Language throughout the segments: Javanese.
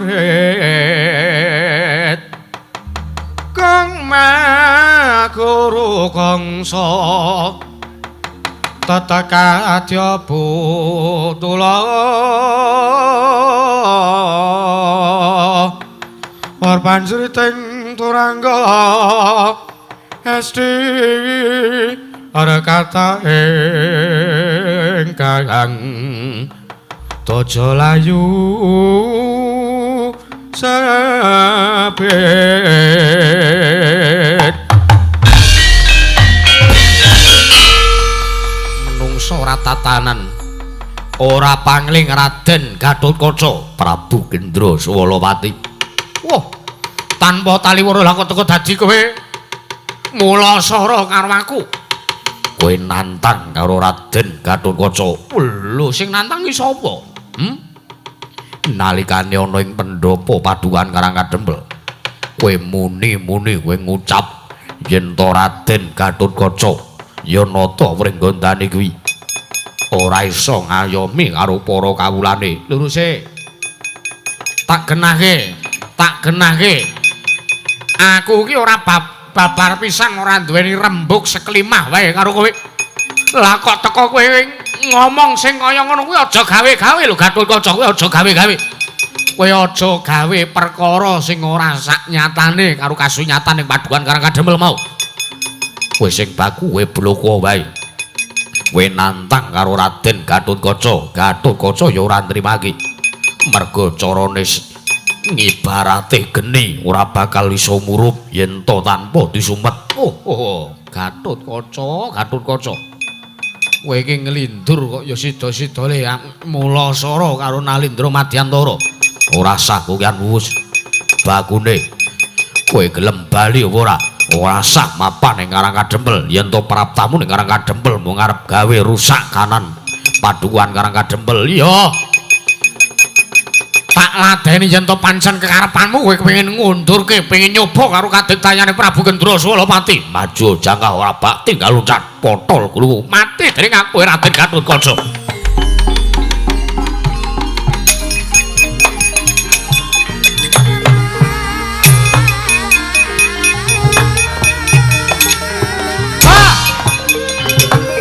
prajurit kang maguru kangsa tatakadya putula war panjriting turangga esti ara kata ingkang tojo layu sabet menungso ratatanan ora pangling Raden Gatotkaca Prabu Gendra Swalawati. Wah, tanpa taliwara lha kok teko dadi kowe mulasara karo aku. Kowe nantang karo Raden Gatotkaca. Lho sing nantang iki sapa? Nalikane ana ing pendopo padukan Karangkadempel, kowe muni-muni kowe ngucap yen to Raden Gatotkaca ya nata wrenggondane kuwi ora iso ngayomi karo para kawulane. Luruse tak genahke. Aku iki ora babar pisan ora duweni rembug seklimah wae karo kowe. Lah kok teko kowe ngomong sing kaya ngono kuwi aja gawe-gawe lho Gatotkaca, kuwi aja gawe-gawe. Kowe aja gawe perkara sing ora sak nyatane karo kasunyatan ning padukan Karangkadempel mau. Kowe sing baku kowe bloko wae. Kowe nantang karo Raden Gatotkaca. Gatotkaca ya ora nrimake. Merga carane ngibarate geni ora bakal iso murup yen to tanpa disumet. Gatotkaca. Kowe iki nglindur kok ya sida-sida le mulasara karo Nalindra Madyantara. Ora sah kuwian wus. Bakune kowe gelem bali apa ora? Ora sah mapan ning Karangkadempel. Yen to praptamu ning Karangkadempel mung arep gawe rusak kanan padukan Karangkadempel. Iya. Tak ladeni yen to pancen kekarepanmu kowe kepengin ngundurke, pengin nyoba karo kadhektayane Prabu Gendra Swalawati. Maju jangka ora bak tinggal loncat potol gulu mati dening aku Raden Gatotkaca.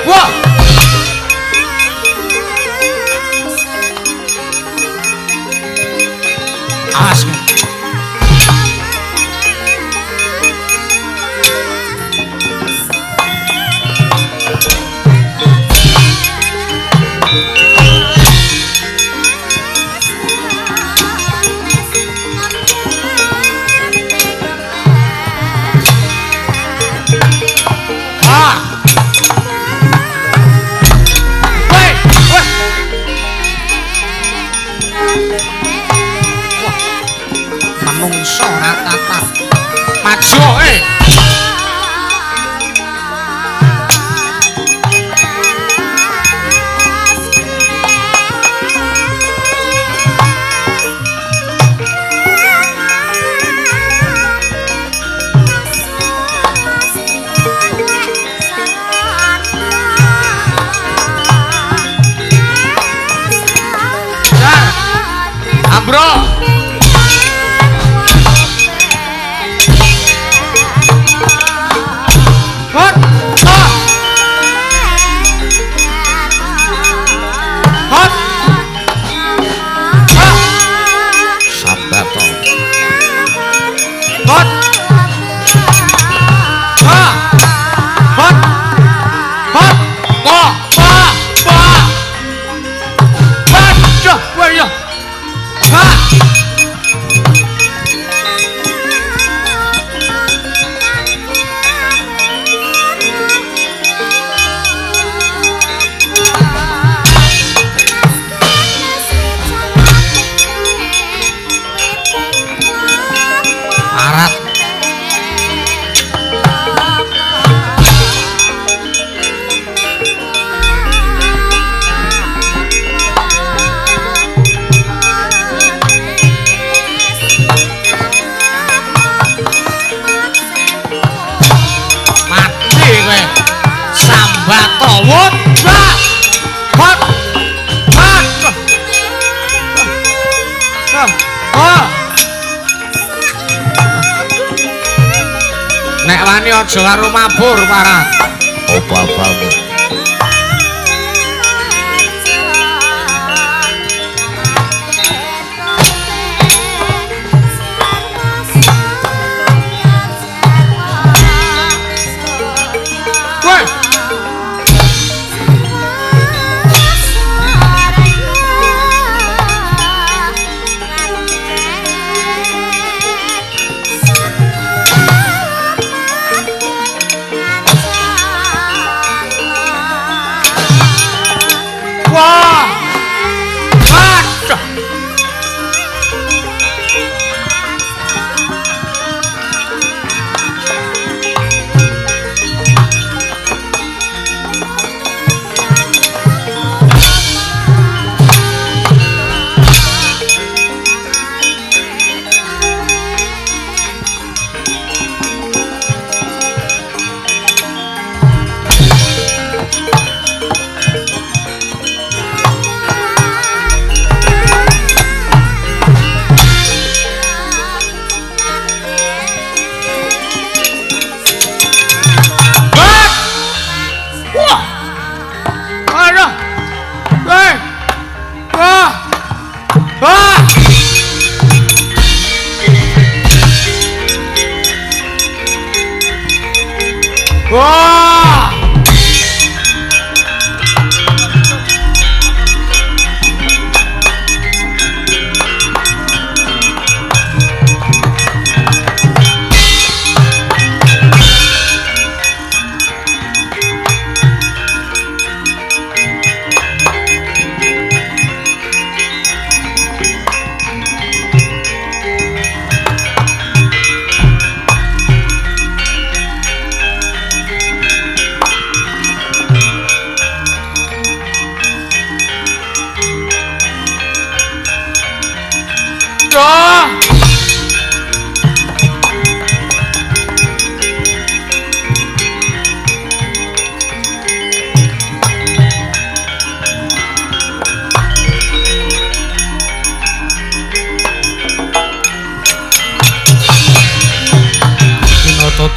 Oh wani aja karo mabur parat. Apa-apamu.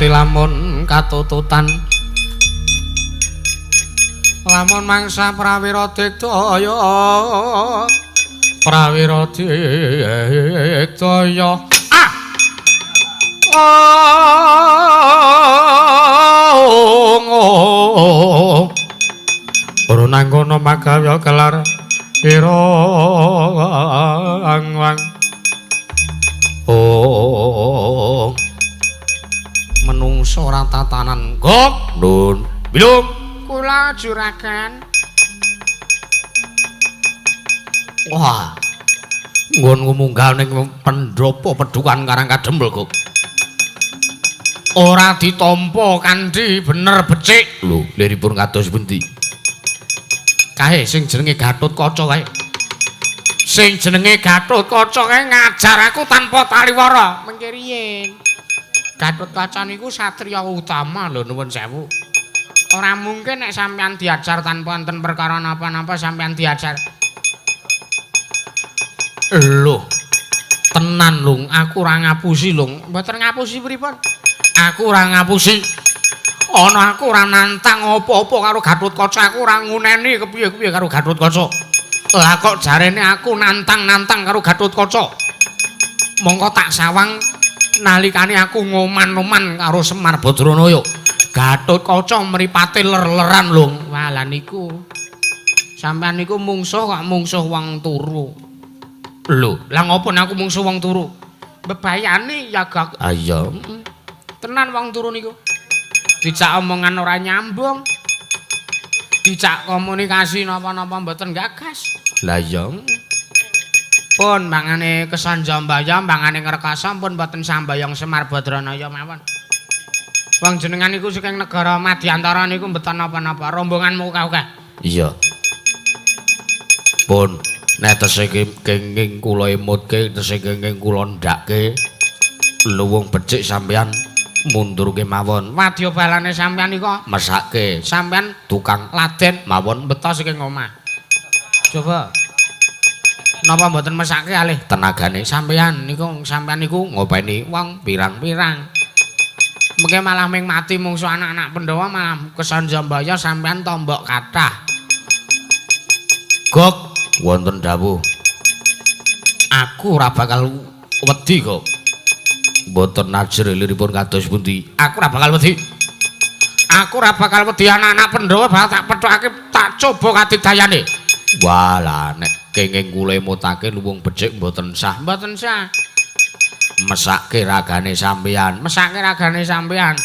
Lamun katututan lamun mangsa prawira digdaya ora nanggono magawe kelar ira angwang menungso ora tatanan gok nun bilung kula juragan. Wah nggon munggah ning pendopo pedukan Karang Kadempel kok ora ditampa kanthi bener becik lho liripun kados pundi kae sing jenenge Gatotkaca kae sing jenenge Gatotkaca kae ngajar aku tanpa taliwara mengke riyen Gatotkaca niku satriya utama lho nuwun sewu. Ora mungkin nek sampean diajar tanpa wonten perkara napa-napa sampean diajar. Lho. Tenan lho, aku ora ngapusi lho. Mboten ngapusi pripun? Aku ora ngapusi. Ana aku ora nantang apa-apa karo Gatotkaca, aku ora nguneni kepiye-kepiye karo Gatotkaca. Lah kok jarene aku nantang-nantang karo Gatotkaca. Mongko tak sawang nalikane aku ngoman-oman karo Semar Badranaya Gatotkaca mripate ler-leran lho walah niku sampean niku mungsuh kok mungsuh wong turu lho lah ngopo aku mungsuh wong turu bebayane ya gak iya tenan wong turu niku dijak omongan ora nyambung dijak komunikasi napa-napa mboten gagas lah iya pun mangane kesanjambaya mangane ngrekasa pun mboten sambayang Semar Badranaya mawon. Wong jenengan niku saking negara Madyantara niku mboten napa-napa, rombonganmu akeh. Iya. Pun nek tesih kenging kula emutke, tesih kenging kula ndakke luwung becik sampean mundurke mawon. Wadya balane sampean niku mesake. Sampean tukang laden mawon beto saking omah. Coba napa mboten mesake alih tenagane sampean niku ngopeni wong pirang-pirang. Mengke malah ming mati mungsuh anak-anak Pandhawa malah kesanjambaya sampean tombok kathah. Gok wonten dawuh. Aku ora bakal wedi kok. Mboten najr liripun kados pundi? Aku ora bakal wedi. Aku ora bakal wedi anak-anak Pandhawa bakal tak pethokake tak coba kadidayane. Walah nek kenging kula mutake luwung becik mboten sah. Mboten sah. Mesake ragane sampeyan. Mesake ragane sampeyan.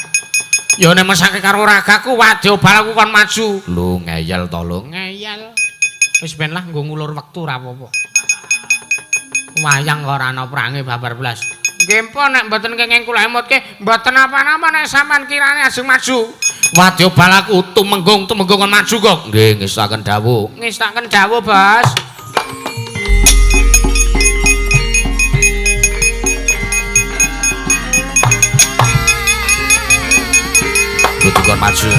Ya nek mesake karo ragaku wadya balaku kon maju. Lu ngeyel to lu. Ngeyel. Wis ben lah nggo ngulur wektu ora apa-apa. Wayang kok ora ana prange babar blas. Nggih empon nek mboten kenging kula emutke mboten apa-apa nek sampean kirane ajeng maju. Wadya balaku tumenggung kon maju kok. Nggih ngestaken dawuh. Ngestaken dawuh, Bos. Dukun maju.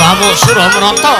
Amuk Suramarata.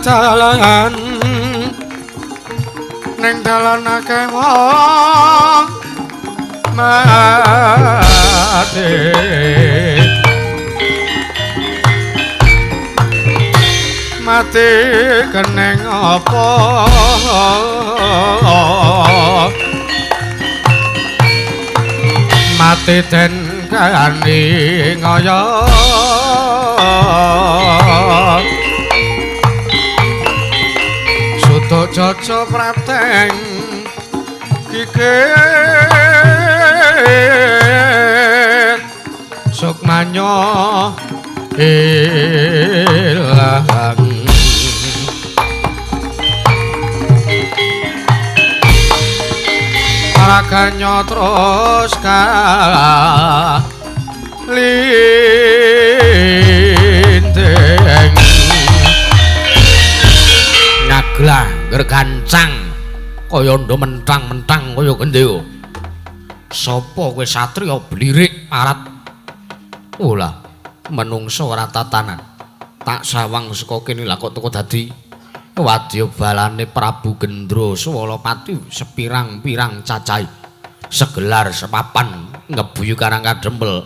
dalan ning dalan akeh wong mati mati keneng apa mati den kani ngaya suto jojo prateng kikir sukmanyo ilang raganya terus linteng nyaglah gergancang kaya ndo mentang-mentang kaya gendhewa sapa kowe satriya blirik parat olah menungso ora tatanan tak sawang saka kene lha kok teko dadi wadya balane Prabu Gendra Swalapati sepirang-pirang cacahe segelar sepapan ngebuyu karang kadempel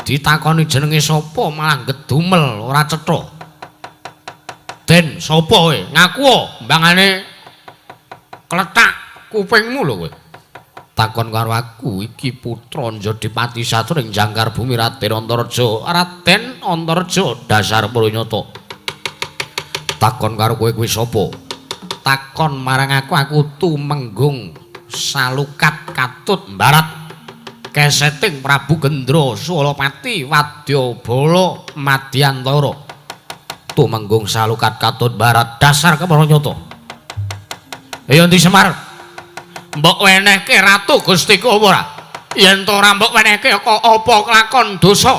ditakoni jenenge sapa malah gedumel ora cetha Den sapa kowe ngaku mbangane kletak kupingmu lho kowe takon karo aku iki putra Njodipati Satring Jangkar Bumi Raden Antareja Raden Antareja dasar pranyata takon karo kowe kuwi sapa takon marang aku Tumenggung Salukat Katut Barat keseting Prabu Gendra Swalapati Wadyabala Madyantara Tumenggung Salukat Katut Barat dasar kepranyata ya ndi Semar mbok wenehke ratu Gustiku apa ora yen to ora mbok wenehke kok apa kelakon dosa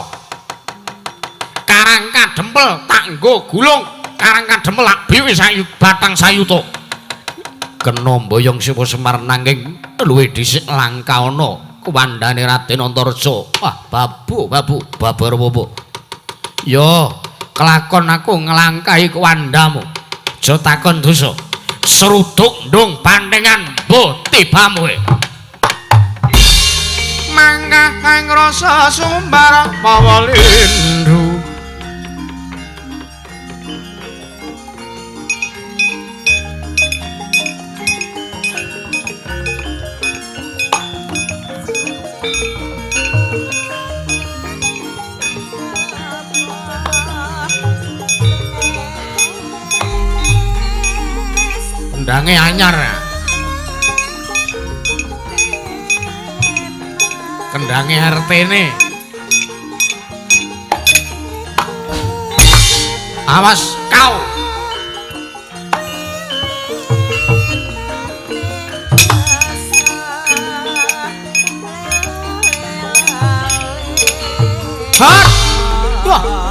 karang kadempel tak nggo gulung karang kadempel lak biwi sayu batang sayuta kena mboyong Siwa Semar nanging luwih dhisik langkaana kuwandane Raden Antareja wah babar apa yo kelakon aku nglangkahi kuwandamu aja takon dosa seruduk ndung bandengan mbuh tibamu mangga kang rasa sumbar mawalindu kendange anyar kendange RT-ne awas kau Hah! Wah!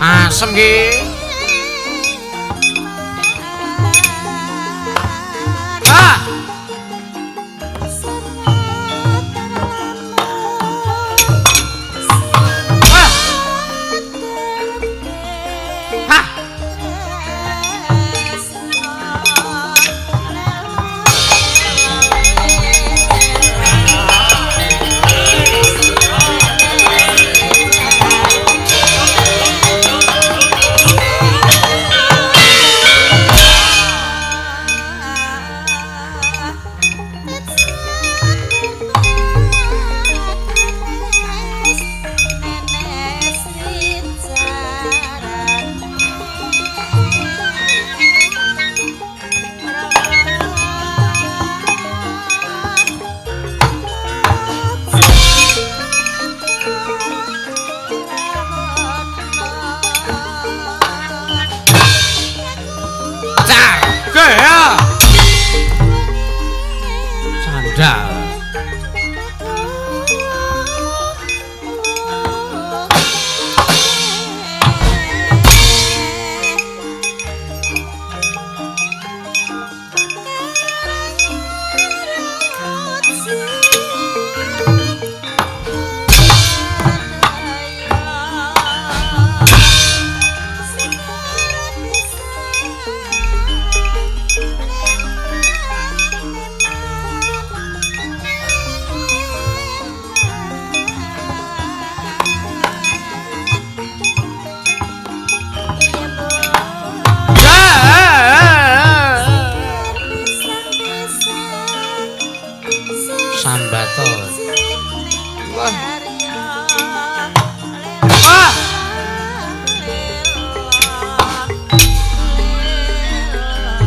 Asem ki. Ah.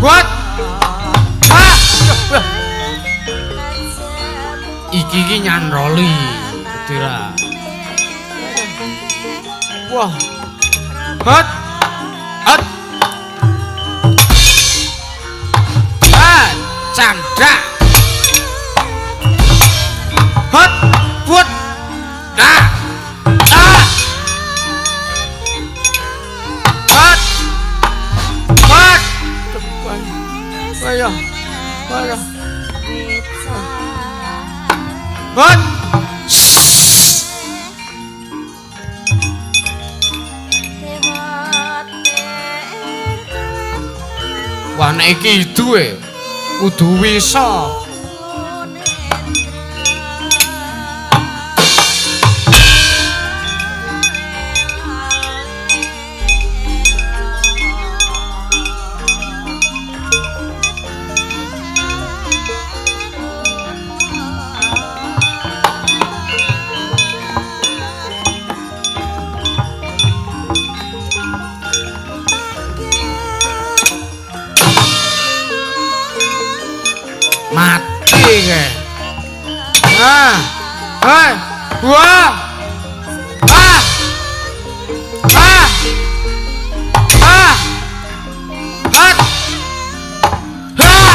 What? Ah! Iki nyandroli, Tira. Wah. Hot. Hot. Ah, Chandra. Hot. What? Ah. Ah. Hot. Hot. Ayo. Ayo. Hot. Wah nek iki duwe kudu wisa. Mati ke. Ah. Hai. Wah. Ah. Ah. Ah. Hat. Hat.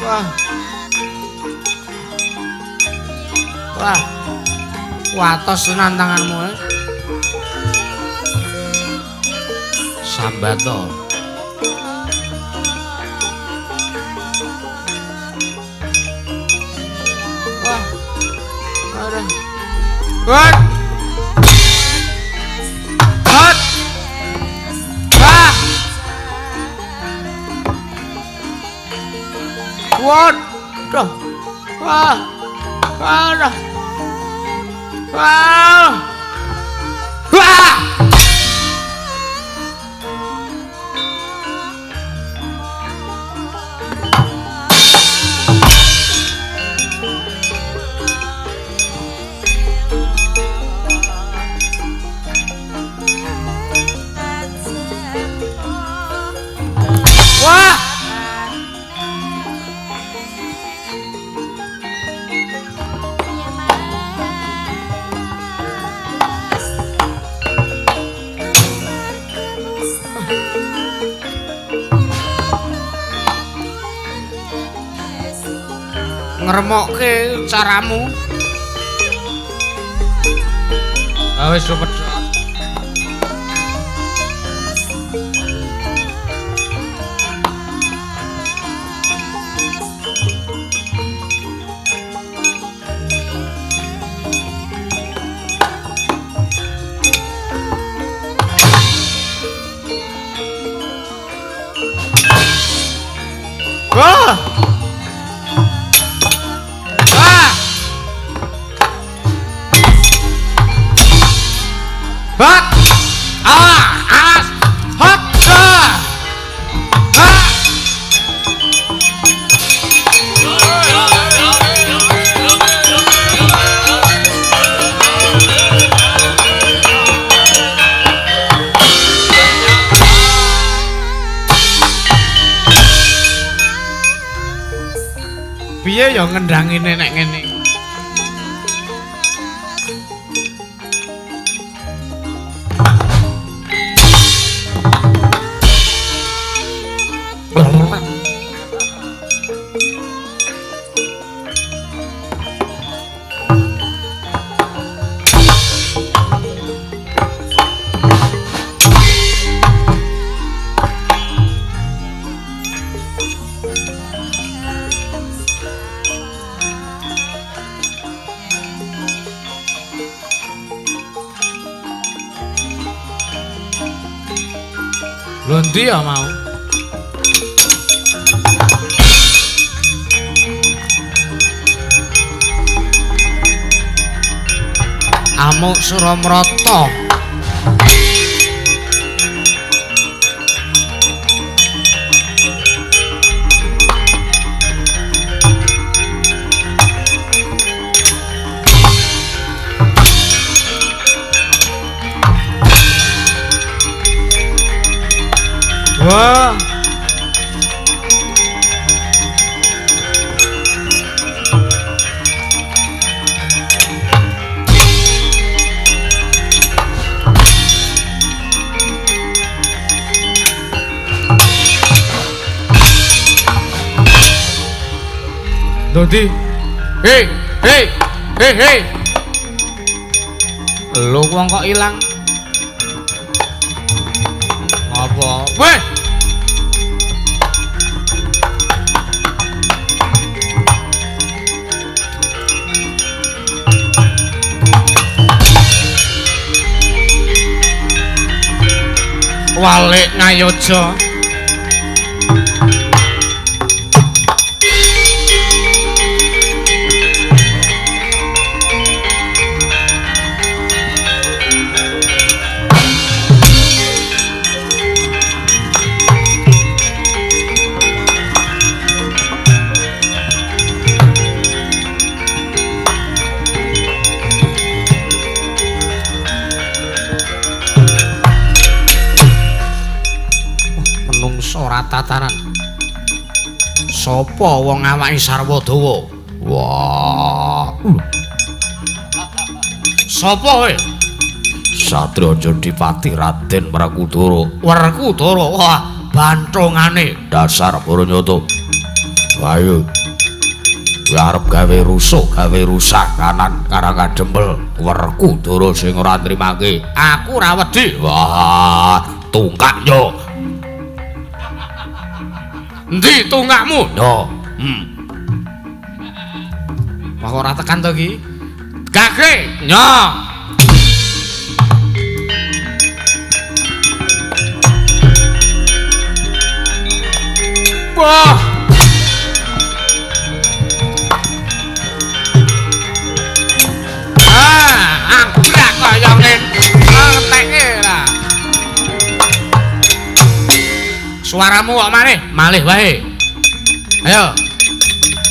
Wah. Wah. Watos tenan tanganmu. Sambato. What? What? Ah! What? Duh. Wah. Wah. Wah. Wah. Wah! Ngeremokke caramu. Ah wis pedhot. Wah! Ah! Hot! Ah! Ah! Hot! Ah! Ah! Piye ya ngendhangine nek ngene. Lho ndi ya mau? Amuk Suramrata. Wah. Dodi. Hei. Lu wong kok ilang? Apa? Weh. Walik Ngayoja. Tatanan sapa wong awake sarwa dawa? Wah. Sapa kowe? Satria Jodipati Raden Werkudara. Werkudara. Wah, banthongane dasar Baranyata. Ayo. Kowe arep gawe rusak kanan karang kadempel Werkudara sing ora nrimake. Aku ora wedi. Wah, tungkak yo. Endi tungakmu? Yo. Wah ora tekan to iki. Gage, nyo. Wah. Aku gak kaya ngenteke lah. Suaramu kok malih wae. Ayo.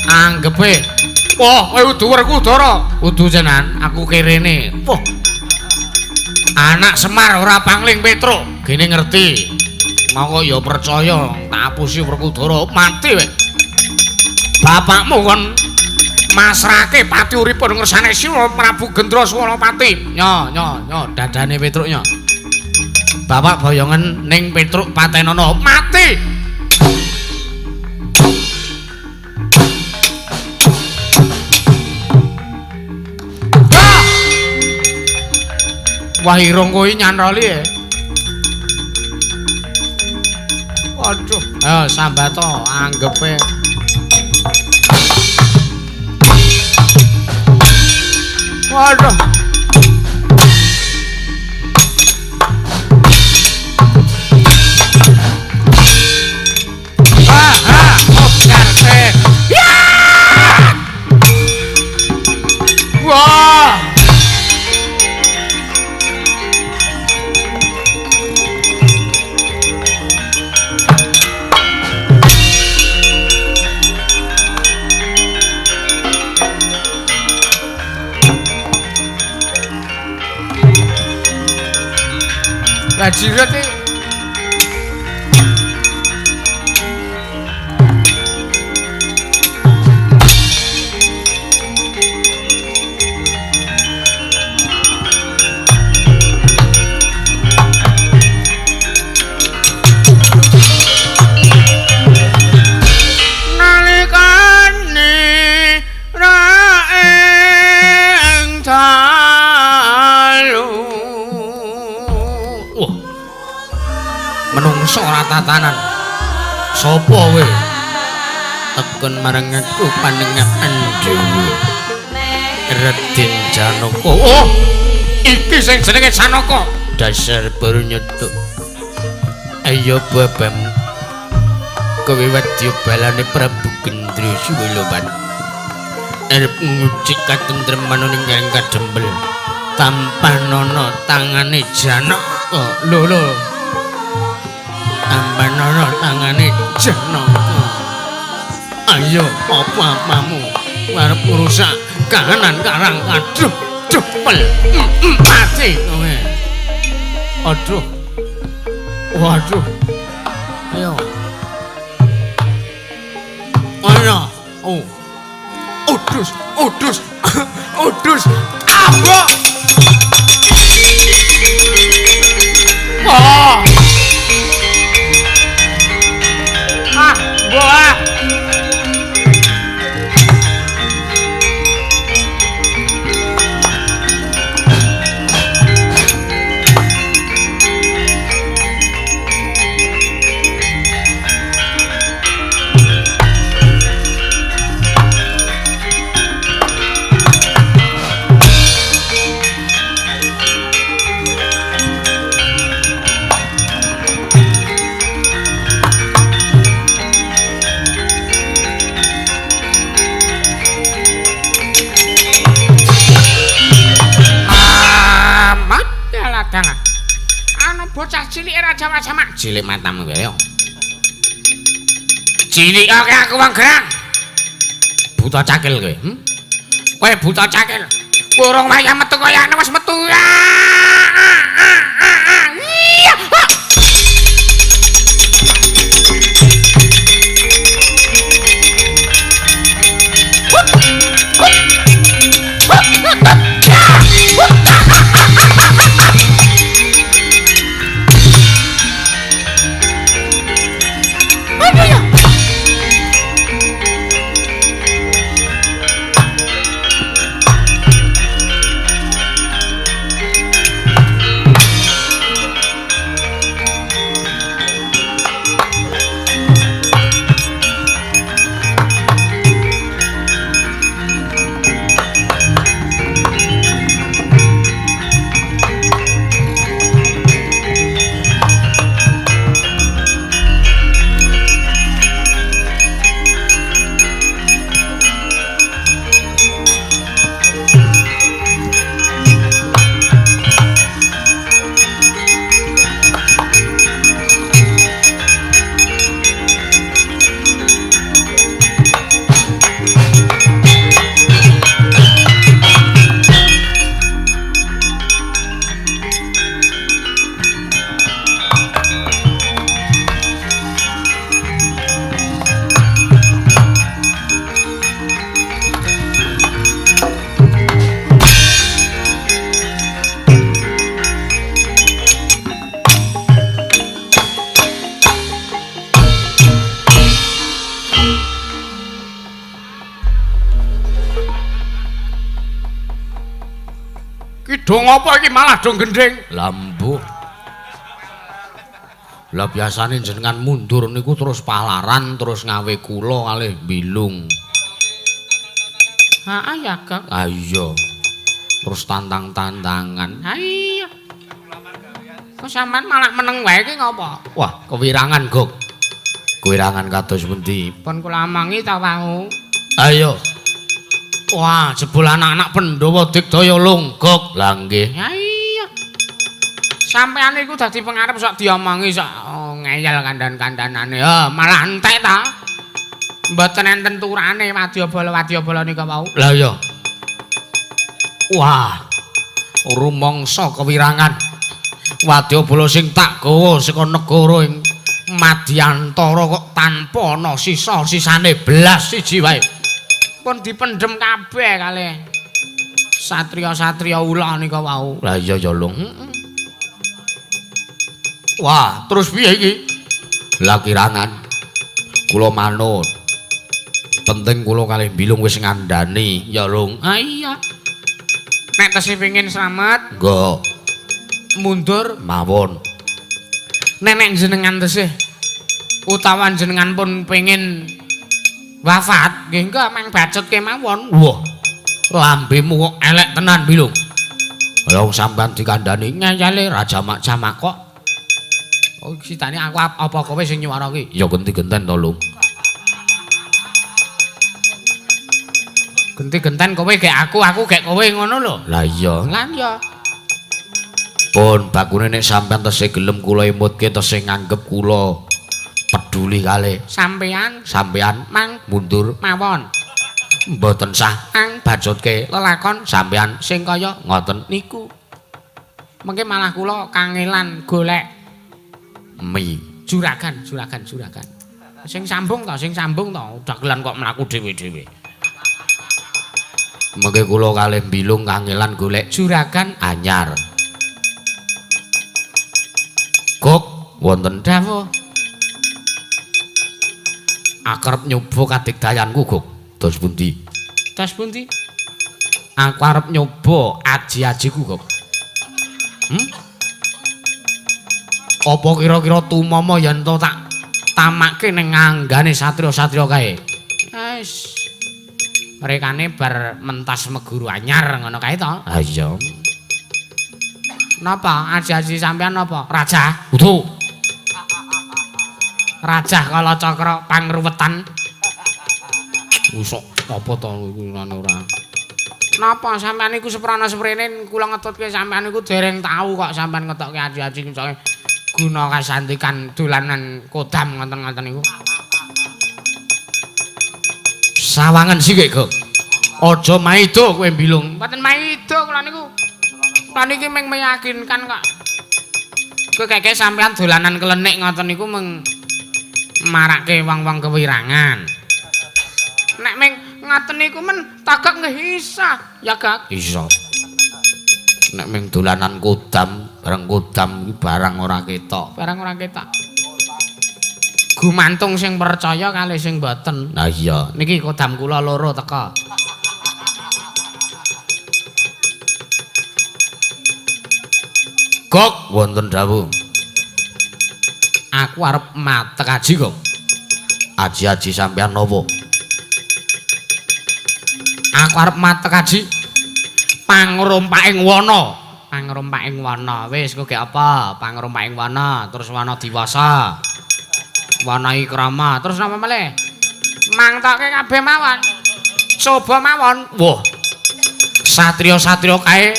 Anggepe. Wah, kowe udu Werkudara. Udu tenan, aku kirene. Wah. Anak Semar ora pangling Petruk. Gene ngerti. Mongko ya percaya tak apusi Werkudara mati wae. Bapakmu kon masrake pati uripun ngersane Sira Prabu Gendra Swalapati. Nyo, dadane Petruk nyo. Bapak boyongan ning Petruk Patenono mati. Wah irung kuwi nyanroli ya. Waduh, ayo sambato anggepe. Waduh. Wah. Lah jirat iki ora tatanan. Sopo kowe? Tekun marang aku panengahan dhewe. Raden Janaka. Oh, iki sing jenenge Janaka. Dasar Baranyata. Ayo babam. Kowe wadya balane Prabu Gendra Swalapati. Arep ngucik katentreman ning gareng kadempel. Tampanono tangane Janaka. Lho. Tampanono tangane Janaka. Ayo apa-apamu arep rusak kahanan karang aduh cepel mati kowe. Aduh. Waduh. Ayo. Ayo. Oh. Udus, udus. Udus. Apa? Oh. Ah, boa. Bocah cilik raja macam cilik matamu kaya. Cilik oke aku wong gerang. Buta cakil kowe. Kowe buta cakil. Kowe urung wayah metu kaya wis metu. Dong apa iki malah dong gendeng? Lambu. Lah biasane jenengan mundur niku terus palaran terus ngawe kula kalih bilung. Ha ya, Kang. Ah iya. Terus tantang-tantangan. Ha iya. Kok sampean malah meneng wae iki ngopo? Wah, kewirangan, Gok. Kewirangan kados pundi? Pun kula amangi ta wau. Ayo. Wah, jebul anak-anak Pandhawa digdaya lunggok. Lah nggih. Ya iya. Sampeyan iku dadi pengarep sok diomongi sok ngeyel kandan-kandanane. Ya, malah entek ta. Mboten enten turane wadyabala nika wau. Lah iya. Wah. Rumangsa kewirangan. Wadyabala sing tak gawa saka negara ing Madyantara kok tanpa ana sisa-sisane blas siji wae. Pun dipendhem kabeh kalih satriya-satriya ula nika wau. Lah iya ya Lung. Wah, terus piye iki? Lah kirangan. Kula manut. Penting kula kalih bilung wis ngandani ya Lung. Ah iya. Nek tesih pengin slamet, nggo. Mundur mawon. Nek jenengan tesih utawa jenengan pun pengin wafat, nggih engko meng bacutke mawon. Wah. Lambemu kok elek tenan bilung. Lah wong sampean dikandani nyayale raja mak-jamak kok. Oh, sitane aku apa kowe sing nyuwara iki? Ya genti-genten to, Lung. Genti-genten kowe gek aku gek kowe ngono lho. Lah iya. Lan ya. Pun bakune nek sampean tesih gelem kula imutke tesih nganggep kula peduli kalih sampean mang mundur mawon. Mboten sah bajutke lelakon sampean sing kaya ngoten niku. Mengke malah kula kangelan golek mie. Juragan. Sing sambung to, dagelan kok mlaku dhewe-dhewe. Mengke kula kalih mbilung kangelan golek juragan anyar. Gok wonten dawuh. Akrep nyoba kadigdayanku, Gok. Dos pundi? Aku arep nyoba aji-ajiku, Gok. Apa kira-kira tumama yen to tak tamake ning anggane satriya-satriya kae? Wis. Rekane bar mentas meguru anyar ngono kae to? Ha iya. Napa aji-aji sampean napa? Raja. Utuh. Raja Kalacakra pangruwetan. Usok apa to ngene ora. Napa sampean iku seprana-seprene kula ngetutke sampean iku dereng tahu kok sampean ngetokke aji-aji soalé guna kasantikan dolanan kodam ngoten-ngoten niku. Sawangan sik, Gok. Aja maido kowe mbilung. Mboten maido kula niku. Kula niki mung meyakinkan kok. Kowe keke sampean dolanan klenik ngoten niku mung marake wong-wong kewirangan. Nek mung ngaten niku men tagak ngehisa, ya Gak? Isa. Nek mung dolanan kodam, barang kodam iki barang ora ketok. Gumantung sing percaya kalih sing boten. Nah iya, niki kodam kula loro teka. Gok wonten dawuh. Aku arep matek aji, Kok. Aji-aji sampean napa? Aku arep matek aji pangrompaking wana. Wis kok apa? Pangrompaking wana, terus wana diwasa. Wana ikrama, terus napa malih? Mangtoke kabeh mawon. Coba mawon. Wah. Satriya-satriya kae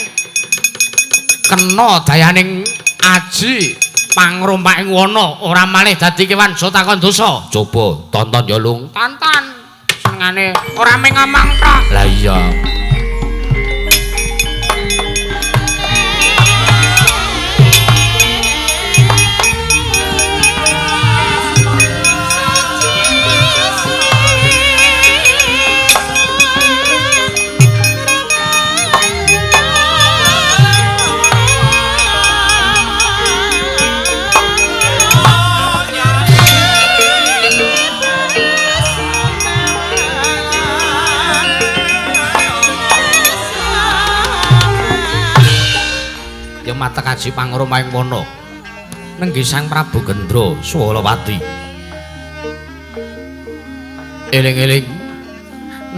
kena dayaning aji pangrompaking wana, ora malih dadi kewan takon dosa. Coba tonton ya, Lung. Tonton. Senengane ora mung ngomong tok. Lah iya. Matek aji pangrompaking wana nenggih Sang Prabu Gendra Swalawati. Eling-eling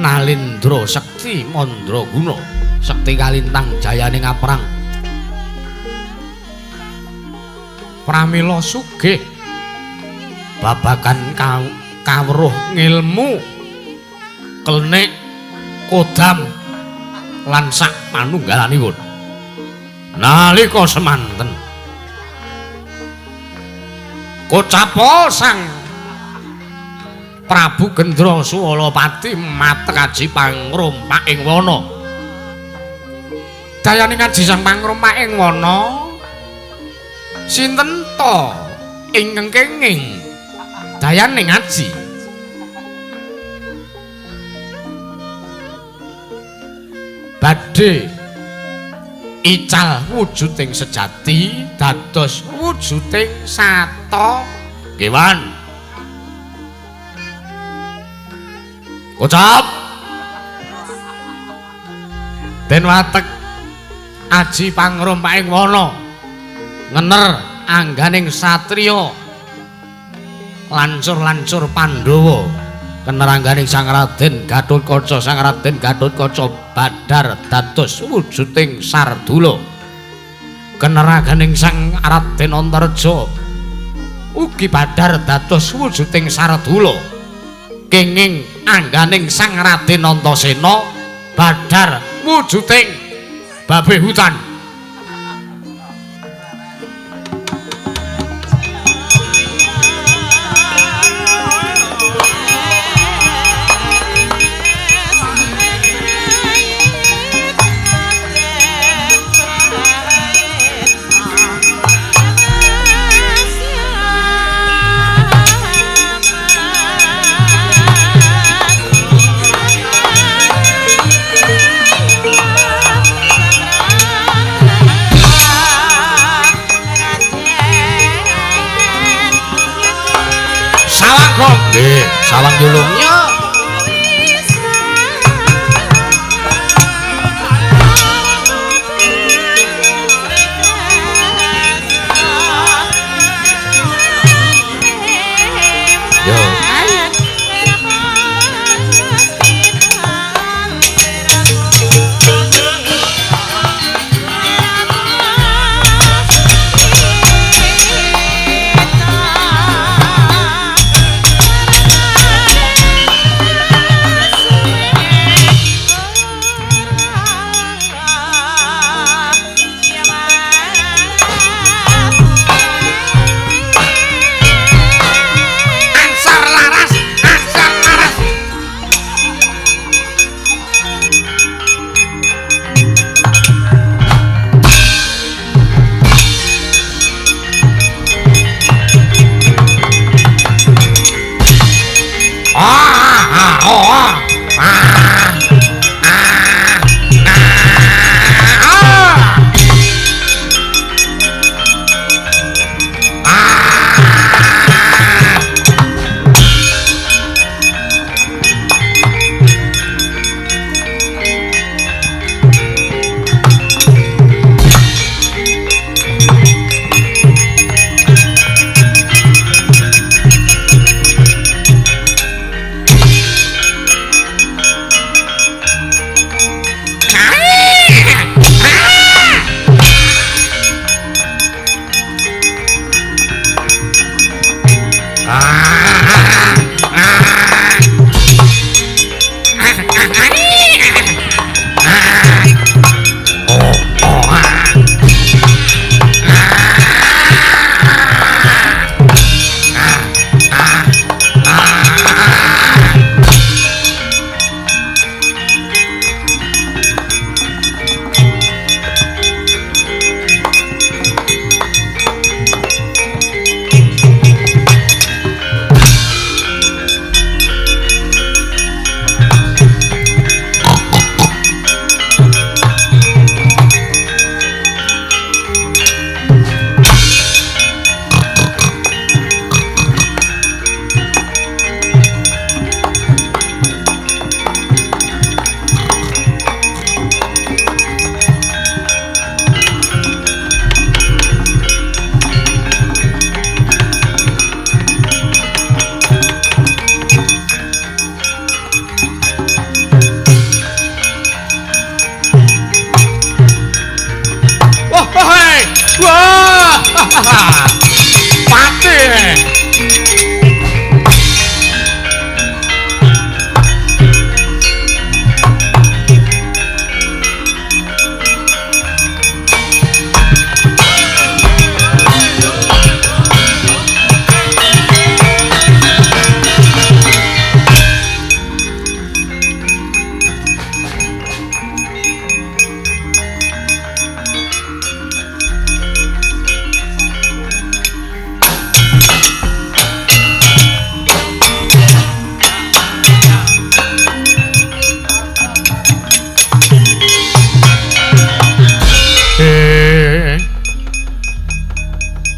Nalindra Sekti Mandraguna, sekti kalintang jayaning aprang. Pramila sugih babagan kawruh ngilmu klenik kodam lan sak panunggalanipun. Nalika semanten kocapa Sang Prabu Gendra Swalawati matek aji pangrompaking wana. Dayaning aji sang pangrompaking wana sinten to ingkang kenging dayaning aji? Badhe ical wujuding sejati dados wujuding sata kewan. Kocap den watek aji pangrompaking wana ngener angganing satriya lancur-lancur Pandhawa kenerangganing Sang Raden Gatotkaca. Sang Raden Gatotkaca badhar dados wujuding Sardula. Kenerangganing Sang Raden Antareja ugi badhar dados wujuding Sardula. Kenging angganing Sang Raden Antasena badhar wujuding babe hutan. Gong. Nggih, sawang julung. Yo.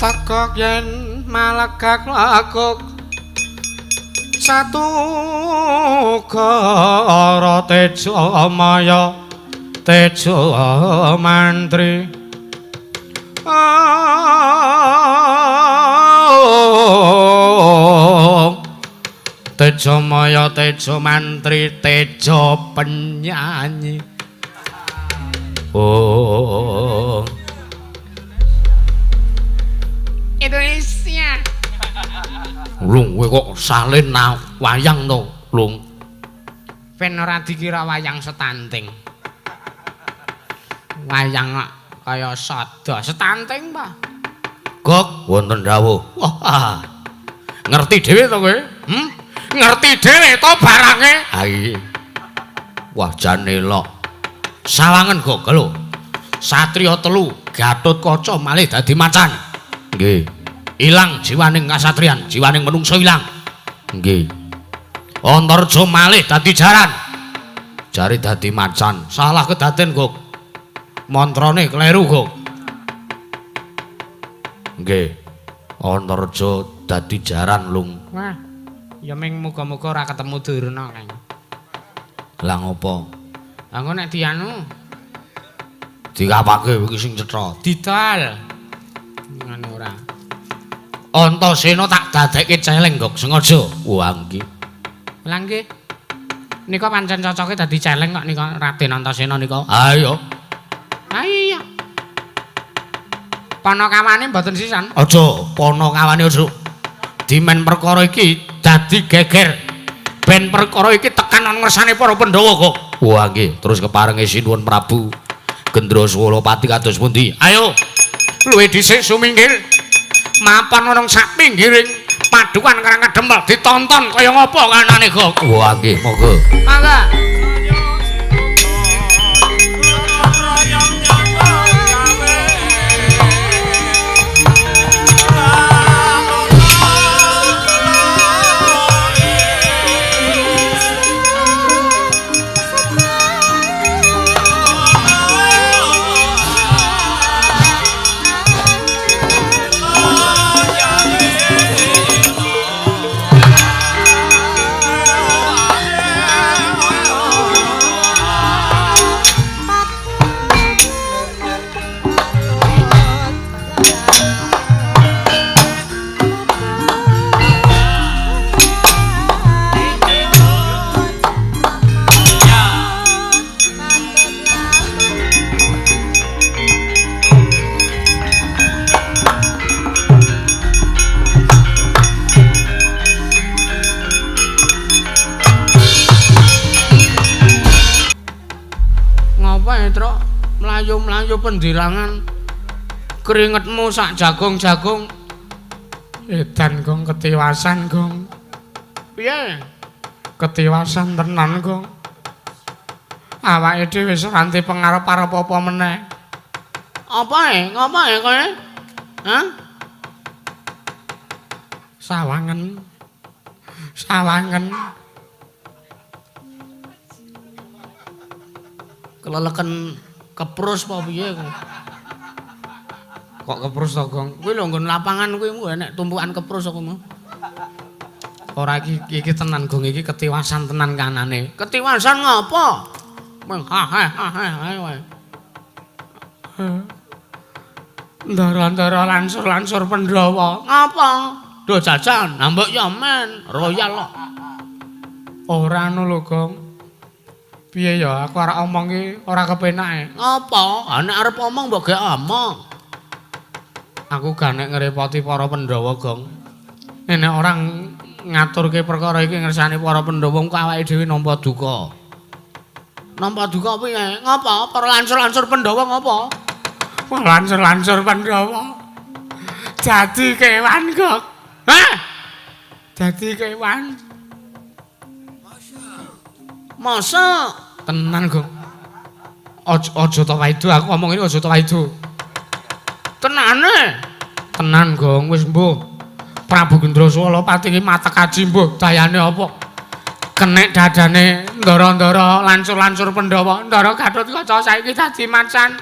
Tekok yen malekak lakuk satu kara tejo maya tejo mantri tejo maya tejo mantri tejo penyanyi Indonesia. Lung kowe kok salin wayang to, Lung. Ben ora dikira wayang setanting. Wayang kaya sada setanting, Pak. Gok wonten dawuh. Wah. Ngerti dhewe to kowe? Ngerti dhewe to barange? Ha iki. Wah jan elok. Sawangen Gok lho. Satriya telu Gatotkaca malih dadi macan. Nggih. Ilang jiwaning kasatriyan, jiwaning menungsa ilang. Nggih. Antarja malih dadi jaran. Jare dadi macan. Salah kedaten, Gok. Mantrane kleru, Gok. Nggih. Antarja dadi jaran, Lung. Wah. Ya ming muga-muga ora ketemu Durna, Kang. Lah ngopo? Lah engko nek dianu Dikapake iki sing cetha. didal. Ngono ora. Antasena tak dadekke celeng, Gok, sengaja. Wah, nggih. Lah nggih. Nika pancen cocoke dadi celeng kok nika Raden Antasena nika. Ha iya. Ha iya. Panakawane mboten sisan. Aja panakawane aja. Dimen perkara iki dadi geger. Ben perkara iki tekan nang ngersane para Pandhawa, Kok. Wah, nggih. Terus keparenge sinuwun Prabu Gendroswalapati kados pundi? Ayo. Luwih dhisik suminggir. Mapan ana sak pinggiring padukan karang kadempel ditonton kaya ngapa kanane, Gok. Wah, nggih, monggo. Mangga. Mlayu-mlayu pendirangan keringetmu sak jagung-jagung edan Gong ketiwasan Gong piye ketiwasan tenan Gong awake dhewe wis ranti pengarep-arep apa meneh apa ngopo kowe hah sawangen keleleken keprus apa piye kok keprus to Gong kuwi lho nggon lapangan kuwi enek tumpukan keprus aku mau ora iki tenan Gong iki ketiwasan tenan kanane ketiwasan ngopo wae ndara-ndara lansur-lansur Pandhawa ngapa do jajan mbok ya men royal kok ora ngono lho Gong piye ya aku arep omong ki ora kepenake. Apa? Nek arep omong mbok gek omong. Aku gak nek ngrepoti para Pandhawa, Gong. Nek orang ngaturke perkara iki ngersani para Pandhawa engko awake dhewe nampa duka. Nampa duka piye? Ngapa? Para lansur-lansur Pandhawa ngapa? Wah, lansur-lansur Pandhawa. Jadi kewan, Gong. Hah? Jadi kewan. Masa tenan Gong aja to waidu aku ngomong ini aja to waidu tenan Gong wis mbuh Prabu Gendroswalapati iki matek aji mbuh dayane apa kenek dadane ndara-ndara lansur-lansur Pandhawa ndara Gatotkaca saiki dadi macan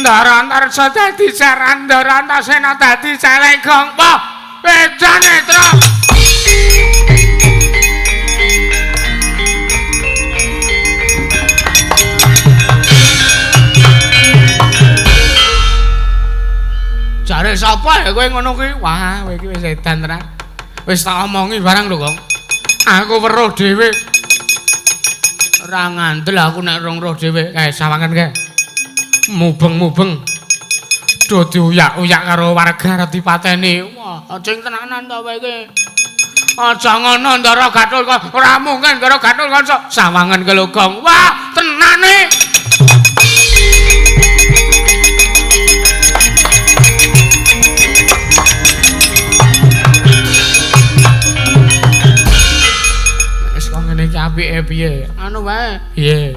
ndara Antarsa dadi jaran ndara Antasena dadi celeng Gong apa beda netra jare sapa ya kowe ngono kuwi? Wah, kowe iki wis edan tenan. Wis tak omongi barang lho, Kong. Aku weruh dhewe. Ora ngandel aku nek rong roh dhewe. Kae sawangen kae. Mubeng-mubeng. Do diuyak-uyak karo warga arep dipateni. Wah, cing tenanan to kowe iki. Aja ngono Ndara Gatotkaca. Ora mungkin Ndara Gatotkaca. Sawangen ke lho, Gong. Wah, tenane. Iki apike piye? Anu wae. Piye?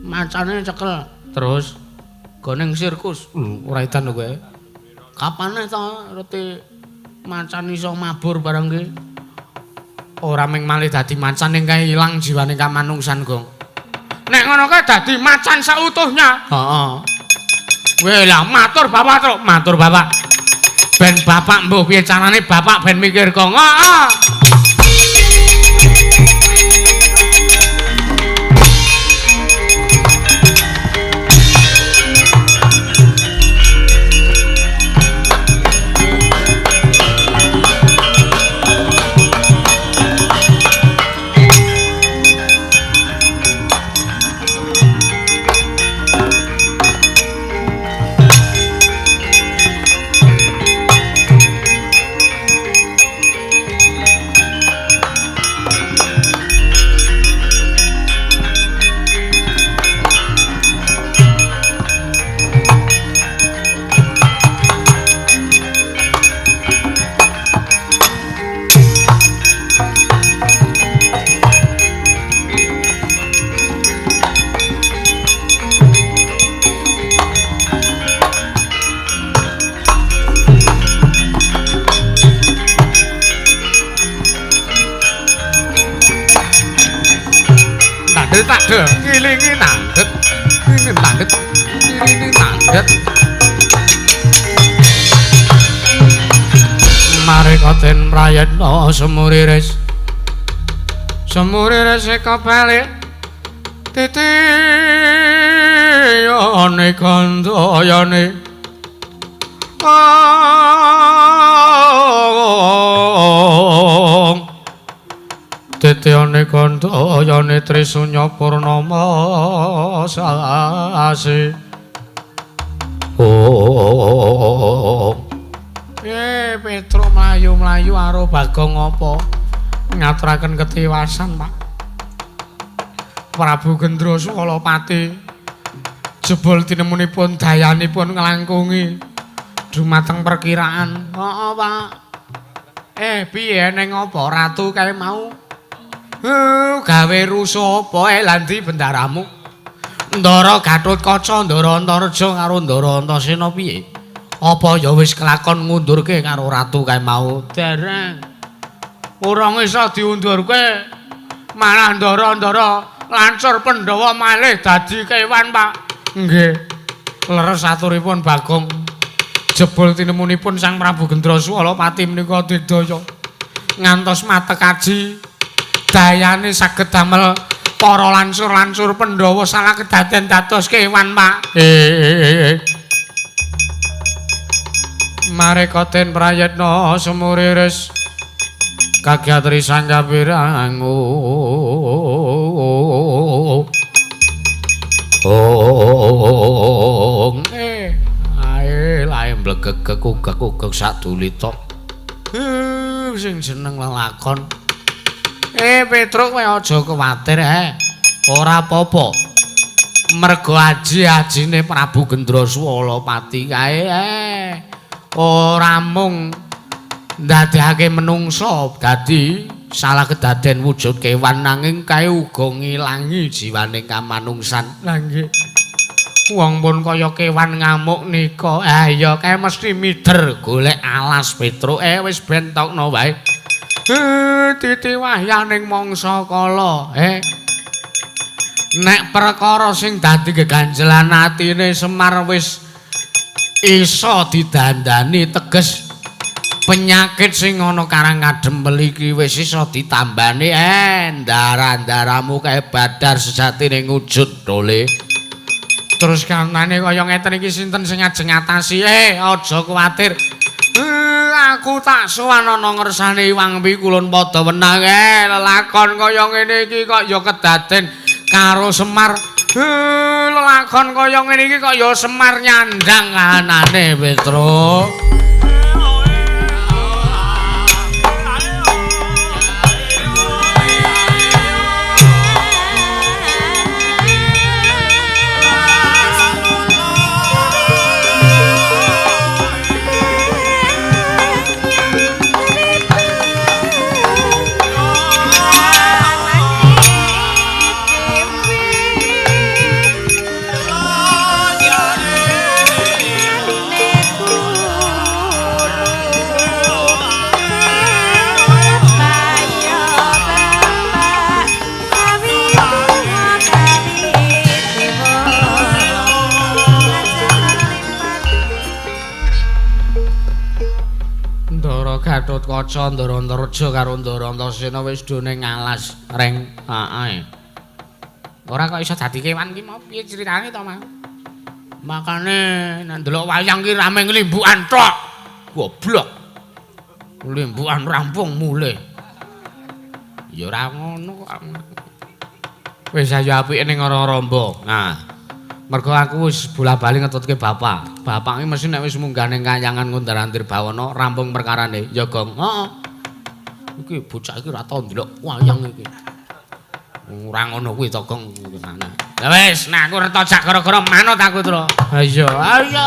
Macane cekel. Terus go ning sirkus. Ora edan lho kowe. Kapane to reti macan iso mabur barang ki? Ora ming malih dadi macan ning kae ilang jiwane kamanungsan, Gong. Nek ngono kae dadi macan sautuhnya. Heeh. Weh lah matur Bapak. Ben Bapak mbuh piye carane Bapak ben mikir, Gong. Heeh. ngilingi nandet ngilingi nandet marekaten prayatna semuriris kapale titiyane kandayane titiyane kandayane trisunya purnama sasi Petro mlayu-mlayu karo Bagong apa ngaturaken ketiwasan Pak Prabu Gendra Swalapati jebul tinemunipun dayanipun nglangkungi dumateng perkiraan heeh Pak piye ning apa ratu kae mau gawe rusuh apa lan ndi bendaramu Ndara Gatotkaca Ndara Antareja karo Ndara Antasena piye apa ya wis kelakon ngundurke karo ratu kae mau dereng ora iso diundurke malah ndara-ndara lancur Pandhawa malih dadi kewan Pak nggih leres aturipun Bagong jebul tinemunipun Sang Prabu Gendra Swalapati menika digdaya ngantos matekaji dayane saged damel para lancur-lancur Pandhawa salah kedaden dados kewan Pak marekaten prayatna semuriris kagyatri sanggapirang ae lae mblegegek ugek-ugek sadulita sing jeneng lelakon Petruk kowe aja kuwatir ora apa-apa mergo aji-ajine Prabu Gendra Swalapati kae ora mung ndadekake menungsa dadi salah kedaden wujud kewan nanging kae uga ngilangi jiwaning kamanungsan. Lah nggih. Wong pun kaya kewan ngamuk nika. Ya kae mesti mider golek alas Petruk. Wis bentokno wae. Titiwahyaning mangsa kala. Nek perkara sing dadi geganjelan atine Semar wis iso didandani teges penyakit sing ana karang kadempel iki wis iso ditambani ndara-ndaramu kae badar sejatine ngujud dole terus kanane kaya ngeten iki sinten sing ajeng ngatasi aja kuwatir aku tak sowan ana ngersane Iwang Pikulun padha wenang lelakon kaya ngene iki kok ya kedaden karo Semar lelakon kaya ngene iki kok ya Semar nyandang kahanane Petruk Gatotkaca Ndara Antareja karo Ndara Antasena wis done ngalas reng ora kok iso dadi kewan ki mau piye critane to Mas makane nek ndelok wayang ki rame nglimbukan tok goblok nglimbukan rampung mulih ya ora ngono kok wis ayo apike ning ora rombo nah mergo aku wis bola-bali ngetutke bapak. Bapak iki mesti nek wis munggah ning kayangan Kundarantir Bawana rampung perkarane. Ya, Gong. Heeh. Iki bocah iki ora tau ndelok wayang iki. Ora ngono kuwi to, Gong. Ya wis, nek aku reto jak gara-gara manut aku, Tru. Ha iya, ayo.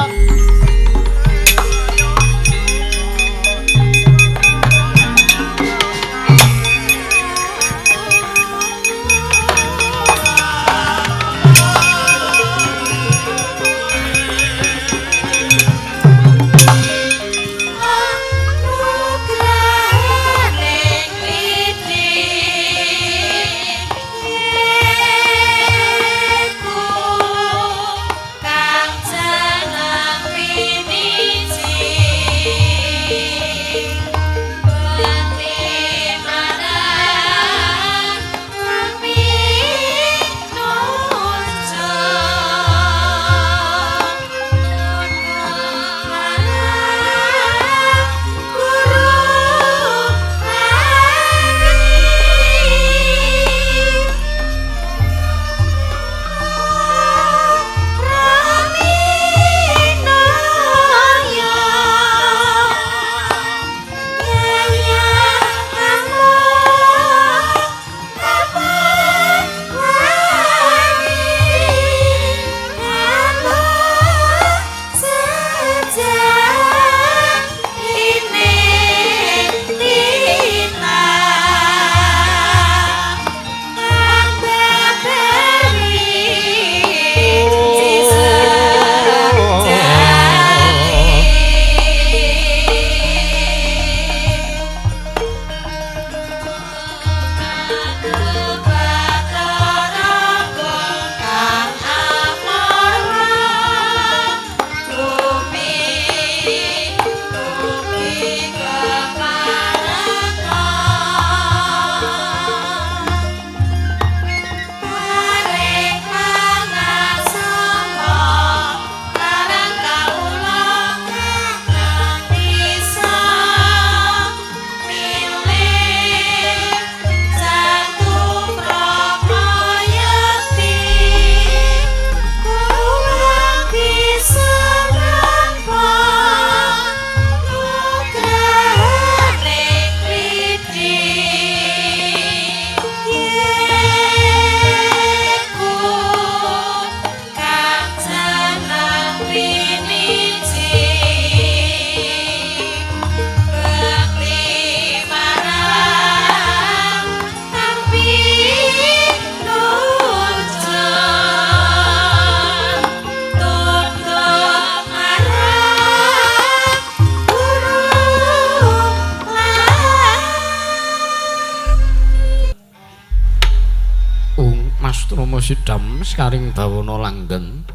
sidam sekaring bawana langgeng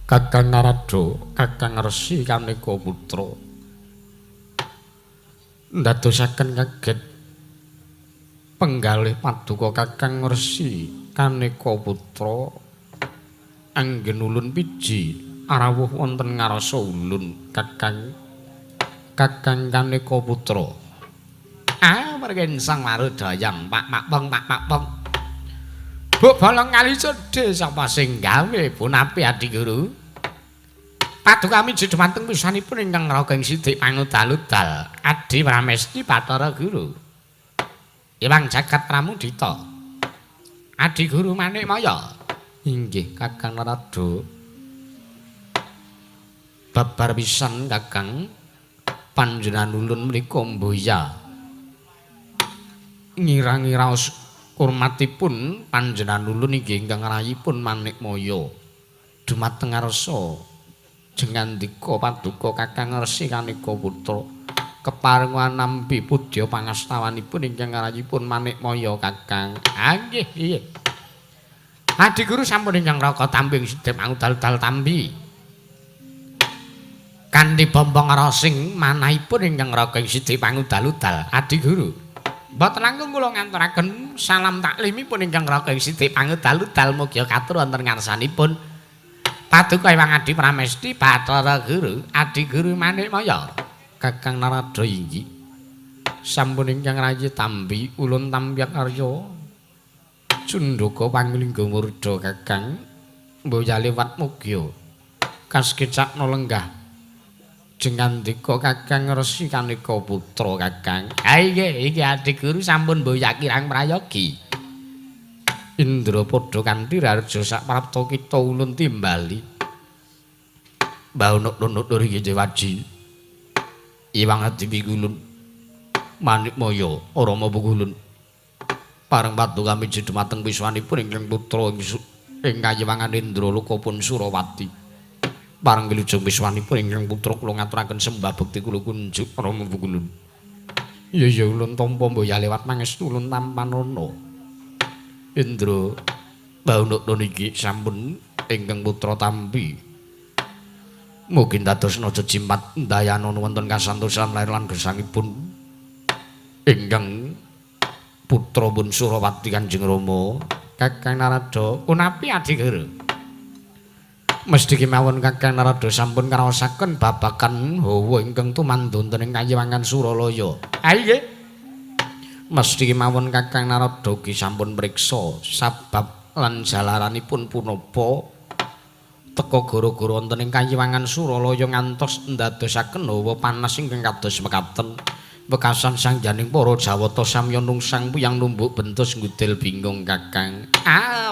Kakang Narada Kakang Resi Kaneka Putra ndadosaken kaget penggalih paduka Kakang Resi Kaneka Putra anggen ulun piji arawuh wonten ngarasa ulun Kakang Kaneka Putra. Mergen sang marudayang Pak Makpong Buk bolong kali cedhe sapa sing gawe punapi Adi Guru. Paduka miji dumateng pisanipun ingkang Rageng Sidik Pangudal-udal Adi Pramesti Bathara Guru. Iwang Jagat Pramudita. Adi Guru Manikmaya. Inggih Kakang Narada. Babar pisan Kakang panjenengan ulun menika mboya. Ngira-ngiraos kurmatipun panjenengan ulun inggih ingkang rayipun Manikmaya dumateng ngarsa jengandika paduka Kakang Resi Kaneka Putra keparengan nampi pudya pangastawanipun ingkang rayipun Manikmaya Kakang. Nggih nggih. Adi Guru sampun ingkang raka tamping sedhep angudal-dal tambi. Kanthi bombong rasing manahipun ingkang Rageng Sidik Pangudal-udal Adi Guru. Mboten langkung kula ngaturaken salam taklimipun ingkang Rageng Sidik Pangudal-udal mugia katur wonten ngarsanipun paduka Iwang Adi Pramesti Bathara Guru Adi Guru Manikmaya. Kakang Narada inggih sampun ingkang rayi tambi ulun tambyak arya Cundaka Panglingga Murda Kakang mboya liwat mugia kaskecakna lenggah jengandika Kakang Resi Kaneka Putra Kakang. Iki Adi Guru sampun mboya kirang prayogi. Indra padha kanthi raja sak prapta kita ulun timbali. Baunuk-unuk iki Dewaji. Iwang Adi Pigulun. Manikmaya Rama Pugulun. Pareng paduka miji dumateng piswanipun ingkang putra ing kayiwangan Indra Lokapun Surawati. Pareng wilujeng piswanipun ingkang putra kula ngaturaken sembah bekti kula kunjuk Rama Pugulun. Ya ulun tampa mboya lewat mangestu ulun tampanana. Indra baunuk niki sampun ingkang putra tampi. Mugi dados naja jimpat dayana wonten kasantosan lair lan gesangipun ingkang putra pun Surawati Kanjeng Rama. Kakang Narada punapi Adi Guru. Mesti kemawon Kakang Narada sampun ngraosaken babagan hawa ingkang tumandun ing kayiwangan Suralaya. Nggih. Mesti kemawon Kakang Narada ki sampun mriksa sabab lan jalaranipun punapa teka gara-gara wonten ing kayiwangan Suralaya ngantos ndadosaken hawa panas ingkang kados mekaten. Bekasan sang janing para Jawata samya nungsang puyang numbuk bentus ngudel bingung Kakang.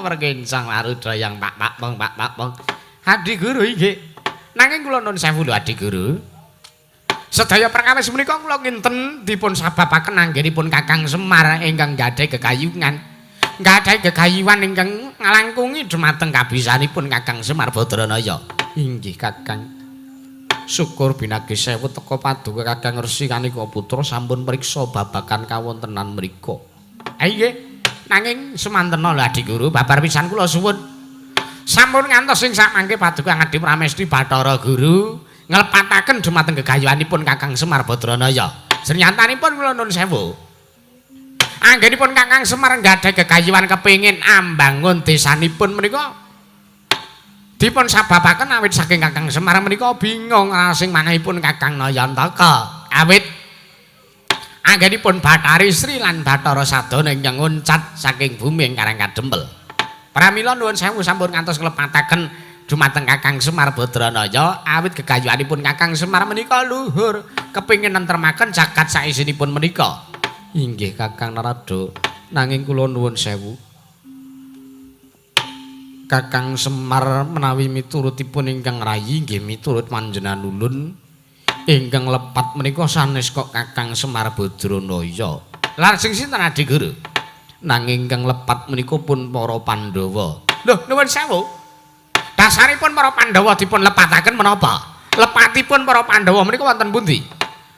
Werkencang marudayang Pak Pong. Adi Guru inggih. Nanging kula nuwun sewu lho Adi Guru. Sedaya perkawis menika kula nginten dipun sababaken anggenipun Kakang Semar ingkang gadhah gegayuhan. Gadhah gegayuhan ingkang nglangkungi dumateng kabisanipun Kakang Semar Badranaya. Inggih Kakang. Syukur binagi sewu teka paduka Kakang Resi Kaneka Putra sampun mriksa babagan kawontenan mriku. Nggih. Nanging semantena lho Adi Guru, babar pisan kula suwun. Sampun ngantos ing samangke paduka Adi Pramesti Bathara Guru nglepataken dumateng gegayuhanipun Kakang Semar Badranaya. Senyatanipun kula nuwun sewu. Anggenipun Kakang Semar nggadhah gegayuhan kepingin ambangun desanipun menika dipun sababaken awit saking Kakang Semar menika bingung rasing manahipun Kakang Nayantaka. Awit anggenipun Bathari Sri lan Bathara Sadana ingkang nguncat saking bumi ingkang kadempel. Pramila nuwun sewu sampun ngantos nglepataken dumateng Kakang Semar Badranaya awit gegayuhanipun Kakang Semar menika luhur kepingin nentremaken jagat saisinipun menika. Inggih Kakang Narada, nanging kula nuwun sewu. Kakang Semar menawi miturutipun ingkang rayi nggih miturut panjenengan ulun ingkang lepat menika sanes kok Kakang Semar Badranaya. Lajeng sinten Adi Guru? Nanging ingkang lepat menika pun para Pandhawa. Lho nuwun sewu. Dasaripun para Pandhawa dipun lepataken menapa? Lepatipun para Pandhawa menika wonten pundi?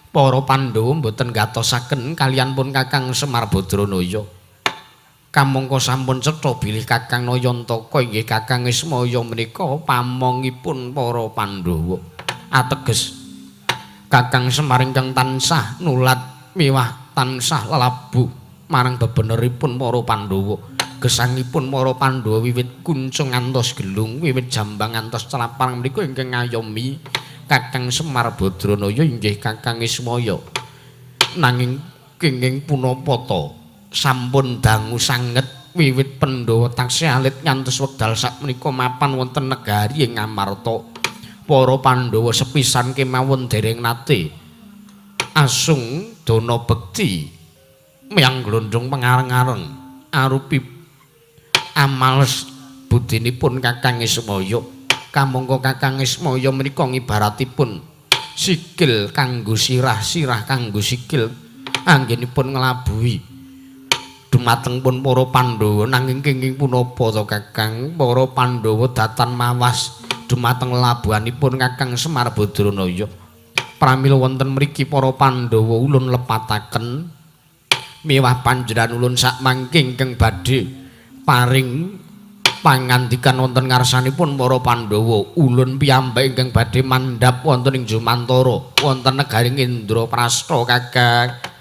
Para Pandhawa mboten gatosaken kaliyan pun Kakang Semar Badranaya. kamangka sampun cetha bilih Kakang Nayantaka inggih Kakang Ismaya menika pamongipun para Pandhawa. Ateges Kakang Semar ingkang tansah nulat miwah tansah lelabu marang bebeneripun para Pandhawa. Gesangipun para Pandhawa wiwit kuncung ngantos gelung, wiwit jambang ngantos celaparang menika ingkang ngayomi Kakang Semar Badranaya inggih Kakang Ismaya. Nanging kenging punapata sampun dangu sanget wiwit Pandhawa taksih alit ngantos wekdal sakmenika mapan wonten negari ing Amarta. Para Pandhawa sepisan kemawon dereng nate asung dana bekti miyang glondhong pangareng-areng arupi amales budinipun Kakang Ismaya. Kamangka Kakang Ismaya menika ngibaratipun sikil kanggo sirah, sirah kanggo sikil anggenipun nglabuhi dumateng pun para Pandhawa. Nanging kenging punapa to Kakang, para Pandhawa datan mawas dumateng labuhanipun Kakang Semar Badranaya. Pramila wonten mriki para Pandhawa ulun lepataken miwah panjenengan ulun sakmangke ingkang badhe paring pangandikan wonten ngarsanipun para Pandhawa. Ulun piyambak ingkang badhe mandhap wonten ing Jumantara wonten negaring Indraprastha Kakang.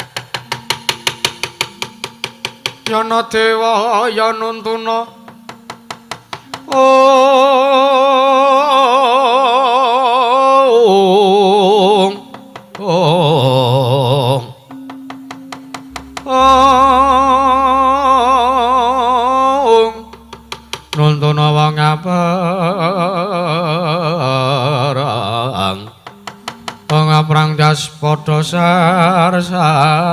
Yana Dewa Yanuntuna Nuntuna wong aparang wong aprang jas padha sarsaran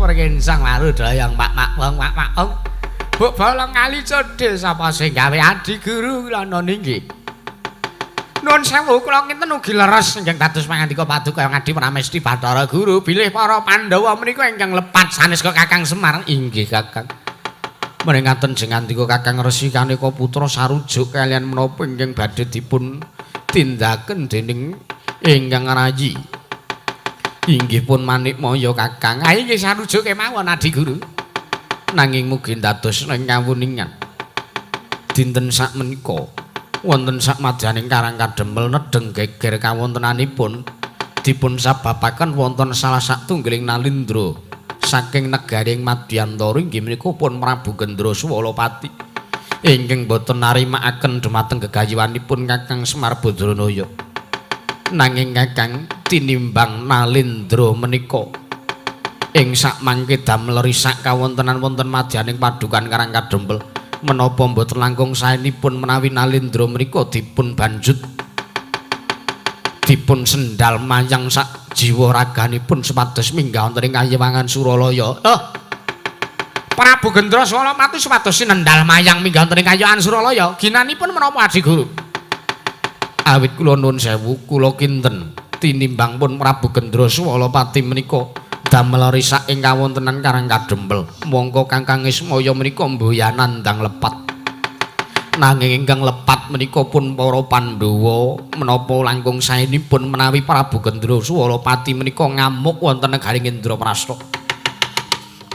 Perkensang laru dayang mak wong Buk bolong kali cedhil sapa sing gawe adi guru lana ninggi. Nuwun sewu kula kinten ugi leres ingkang dados pangandika paduka Ngadi Pramesti Bathara Guru bilih para Pandhawa menika ingkang lepat sanes ka Kakang Semar. Inggih Kakang. Meningaten jengandika Kakang Resi Kaneka putra sarujuk kalian menapa ingkang badhe dipun tindaken dening ingkang rayi. Inggih pun Manikmaya Kakang. Ayo nggih sarujuk kemawon Adi Guru. Nanging mugi dados ing kawuningan. Dinten sakmenika wonten sakmadyaning Karang Kademel nedeng geger kawontenanipun dipun sababaken wonten salah satunggiling nalindra saking negaring Madyantara inggih menika pun Prabu Gendra Swalapati ingkang boten narimakaken dumateng gegayuhanipun Kakang Semar Badranaya. Nanging Kakang tinimbang nalindra menika ing sakmangke damel risak kawontenan wonten madyaning padukan Karang Kadempel menapa mboten langkung saenipun menawi nalindra menika dipun banjut dipun sendal mayang sak jiwa raganipun supados minggah wonten ing Kayewangan Suralaya. Prabu Gendra Swalapati supados sinendal mayang minggah wonten ing Kayewangan Suralaya. Ginanipun menapa Adi Guru? Awit kula nuwun sewu kula kinten tinimbang pun Prabu Gendra Swalapati menika damel risak ing kawontenan Karang Kadempel. Monggo Kakang Ismaya menika mboyanan ndang lepat. Nanging ingkang lepat menika pun para Pandhawa menapa langkung saenipun menawi Prabu Gendra Swalapati menika ngamuk wonten negaring Indraprastha.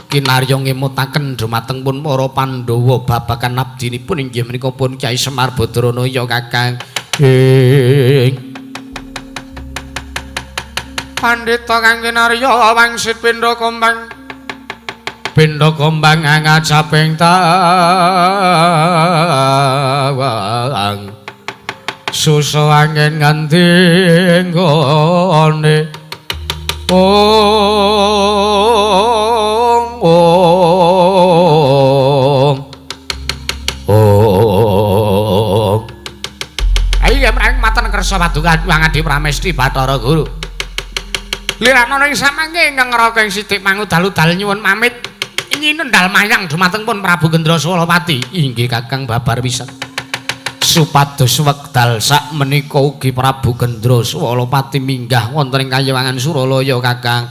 Kinarya ngemutaken dumateng pun para Pandhawa babagan abdinipun inggih menika pun Kyai Semar Badranaya Kakang. Pandhita kang kinarya wangsit pindha kombang ngajaping tawang susu angin nganti nggone ayo mrang maten kersa paduka Ngadi Pramesti Bathara Guru. Lirakna ing samangke ingkang ngraka ing sithik mangudal-udal nyuwun pamit nyinendal mayang dumateng pun Prabu Gendra Swalapati. Inggih Kakang babar pisan. Supados wekdal sak menika ugi Prabu Gendra Swalapati minggah wonten ing Kayewangan Suralaya Kakang.